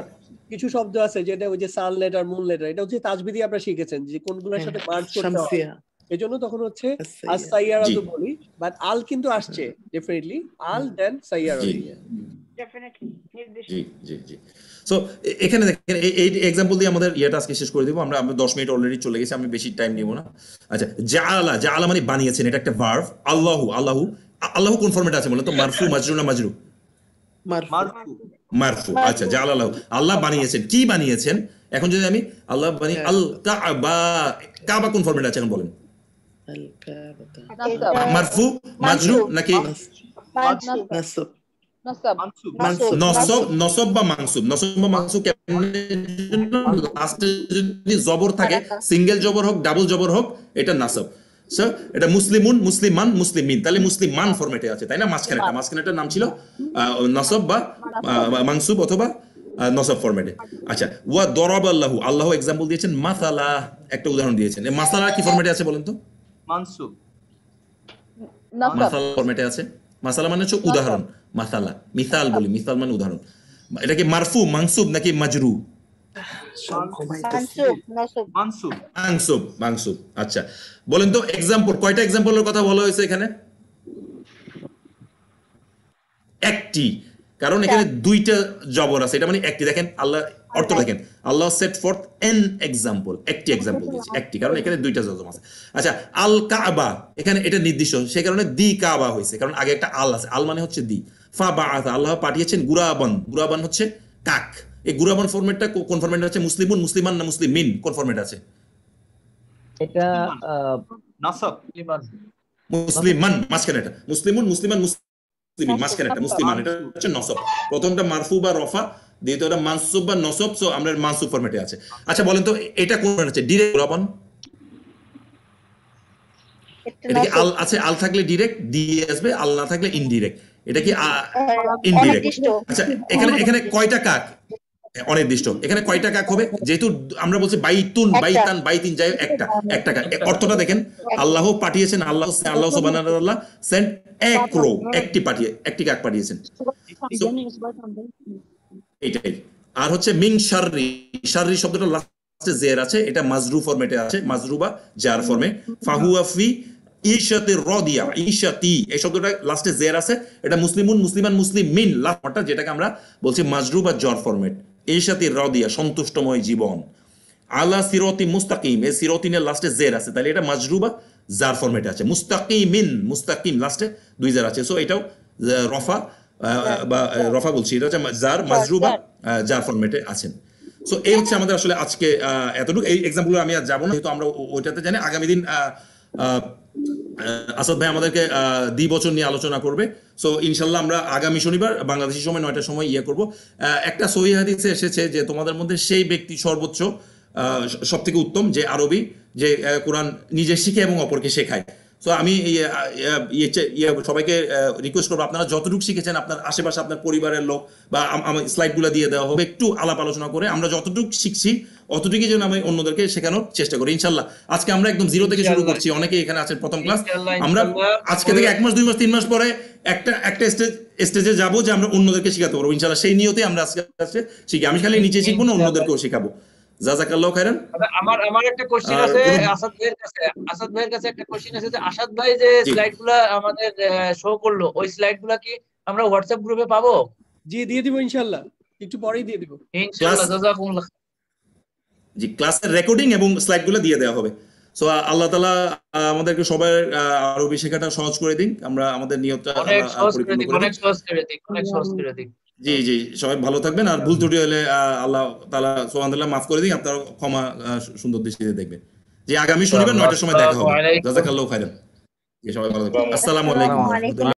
কিছু শব্দ আছে যেটা ওই যে সানলাইট আর মুনলাইট, এটা হচ্ছে তাজবিদি আমরা শিখেছেন যে কোনগুলোর সাথে মার্জ করতে হয়, এজন্য তখন হচ্ছে আস-সাইয়ারাতু বলি, বাট আল কিন্তু আসছে ডেফিনেটলি, আল দেন সাইয়ারাতু, ডেফিনেটলি নির্দিষ্ট। জি। সো এখানে দেখেন এই एग्जांपल দিয়ে আমাদের ইয়াটা আজকে শেষ করে দেব। আমরা 10 মিনিট অলরেডি চলে গেছে, আমি বেশি টাইম নিব না। আচ্ছা, জাআলা মানে বানিয়েছেন, এটা একটা ভার্ব। আল্লাহু কোন ফরম্যাটে আছে বলেন তো? মারফু, মাজরুর না মাজরুর? মারফু। আচ্ছা, জাআলা, আল্লাহ বানিয়েছেন। কি বানিয়েছেন? এখন যদি আমি আল্লাহ বানি আল কাবা কোন ফরম্যাটে আছে এখন বলেন? মারফু, মাজরুর নাকি নসব বা মানসুব? লাস্টে যদি জবর থাকে, সিঙ্গেল জবর হোক, ডাবল জবর হোক, এটা নাসব। সো এটা মুসলিমুন, মুসলিমান, মুসলিমিন, তাহলে মুসলিমান ফরম্যাটে আছে, তাই না? মাঝখানেটার নাম ছিল নসব বা মানসুব অথবা নসব ফরম্যাটে। আচ্ছা, ওয়া দরাবাল্লাহু, আল্লাহ एग्जांपल দিয়েছেন, মাসালা একটা উদাহরণ দিয়েছেন। এই মাসালা কি ফরম্যাটে আছে বলেন তো? মানসুব, নসব মাসালা ফরম্যাটে আছে। মাসালা মানে হচ্ছে উদাহরণ, মাসালা, মিসাল বলি, মিসাল মানে উদাহরণ। এটা কি মারফু, মানসুব নাকি মাজরু? মানসুব, নসব। মানসুব। মানসুব, মানসুব। আচ্ছা, বলেন তো এক্সাম্পল, কয়টা এক্সাম্পলের কথা বলা হয়েছে এখানে? একটি, কারণ এখানে দুইটা জবর আছে, এটা মানে একটি। দেখেন আল্লাহ অর্থ দেখেন, আল্লাহ সেট ফর্থ এন এক্সাম্পল, একটি এক্সাম্পল দিয়েছে, একটি, কারণ এখানে দুইটা জবর আছে। আচ্ছা, আল কাবা, এখানে এটা নির্দিষ্ট, সেই কারণে দি কাবা হয়েছে, কারণ আগে একটা আল আছে, আল মানে হচ্ছে দি। ফা বাআথা, আল্লাহ পাঠিয়েছেন গুরাবান, গুরাবান হচ্ছে কাক। এই গুরাবান ফরম্যাটটা কোন ফরম্যাট আছে? মুসলিমুন, মুসলিমান না মুসলিমিন, কোন ফরম্যাট আছে? এটা নসব। মুসলিমান, মাঝখানে এটা মুসলিমুন, মুসলিমান, মুসলিমিন, মাঝখানে এটা মুসলিমান, এটা হচ্ছে নসব। প্রথমটা মারফু বা রফা, দ্বিতীয়টা মানসুব বা নসব, সো আমরা মানসুব ফরম্যাটে আছে। আচ্ছা বলেন তো এটা কোন আছে? ডিরেক্ট গুরাবান, এটা কি আল আছে? আল থাকলে ডিরেক্ট দিয়ে আসবে, আল না থাকলে ইনডিরেক্ট। এটা কি ইনডিরেক্ট? আচ্ছা, এখানে কয়টা কাক? অনির্দিষ্ট। এখানে কয়টা কাক হবে? যেহেতু আমরা বলছি বাইতুন, বাইতান, বাইতিন, যাই একটা কাক। অর্থটা দেখেন, আল্লাহ পাঠিয়েছেন, আল্লাহ সুবহানাহু ওয়া তাআলা সেন্ট এক রো, একটি কাক পাঠিয়েছেন। So, এইটাই। আর হচ্ছে মিং শাররি, শাররি শব্দটা লাস্টে জের আছে, এটা মাজরু ফরম্যাটে আছে, মাজরু বা জার ফর্মে। ফাহুয়া ফি ইশাতি রাদিয়া, ইশাতি, এই শব্দটা লাস্টে জের আছে, এটা মুসলিমুন, মুসলিমান, মুসলিমিন, লাস্টটা যেটাকে আমরা বলছি মাজরু বা জর ফরম্যাট। ইশাতি রাদিয়া, সন্তুষ্টময় জীবন। আলা সিরাতি মুস্তাকিম, এই সিরাতিনের লাস্টে জের আছে, তাহলে এটা মাজরু বা জার ফরম্যাটে আছে। মুস্তাকিমিন, মুস্তাকিম লাস্টে দুই জের আছে, সো এটাও রফা বা রফা বলছি, এটা হচ্ছে জার, মাজরু বা জার ফরম্যাটে আছেন। সো এই হচ্ছে আমাদের আসলে আজকে এতটুকু। এই এক্সাম্পল আমি আর যাবো না, যেহেতু আমরা ওইটাতে জানি। আগামী দিন আসাদ ভাই আমাদেরকে দ্বিবচন নিয়ে আলোচনা করবে। সো ইনশাল্লাহ আমরা আগামী শনিবার বাংলাদেশি সময় 9টার সময় করব। একটা সহিহ হাদিসে এসেছে যে তোমাদের মধ্যে সেই ব্যক্তি সর্বোচ্চ, সব থেকে উত্তম, যে আরবি, যে কোরআন নিজে শিখে এবং অপরকে শেখায়। সো আমি সবাইকে রিকোয়েস্ট করবো, আপনারা যতটুকু শিখেছেন আপনার আশেপাশে আপনার পরিবারের লোক বা আমার স্লাইডগুলো দিয়ে দেওয়া হবে, একটু আলাপ আলোচনা করে আমরা যতটুকু শিখছি অতটুকুই যেন আমি অন্যদেরকে শেখানোর চেষ্টা করি ইনশাল্লাহ। আজকে আমরা একদম জিরো থেকে শুরু করছি, অনেকে এখানে আছেন প্রথম ক্লাস। আমরা আজকে থেকে 1 মাস 2 মাস 3 মাস পরে একটা স্টেজে যাবো যে আমরা অন্যদেরকে শেখাতে পারবো ইনশাল্লাহ। সেই নিয়তে আমরা আজকে শিখি। আমি খালি নিচে শিখবো না, অন্যদেরকেও শেখাবো। জাযাকাল্লাহু খাইরান। আমার একটা কোশ্চেন আছে আসাদ ভাইয়ের কাছে একটা কোশ্চেন আছে যে আসাদ ভাই যে স্লাইডগুলো আমাদের শো করলো, ওই স্লাইডগুলো কি আমরা হোয়াটসঅ্যাপ গ্রুপে পাবো? জি, দিয়ে দিব ইনশাআল্লাহ, একটু পরেই দিয়ে দিব ইনশাআল্লাহ। জাযাকুমুল্লাহ। জি, ক্লাসের রেকর্ডিং এবং স্লাইডগুলো দিয়ে দেওয়া হবে। সো আল্লাহ তাআলা আমাদেরকে সবাই আরবি শেখাটা সহজ করে দিন। আমরা আমাদের নিয়তটা অনেক সহজ করে দিন। জি জি, সবাই ভালো থাকবেন। আর ভুল ত্রুটি হলে আল্লাহ তাআলা সুবহানাল্লাহ মাফ করে দিন, আপনারা ক্ষমা সুন্দর দৃষ্টিতে দেখবেন। যে আগামী শনিবার 9টার সময় দেখা হবে। জাযাকাল্লাহু খাইরান। সবাই ভালো থাকবেন। আসসালামু আলাইকুম।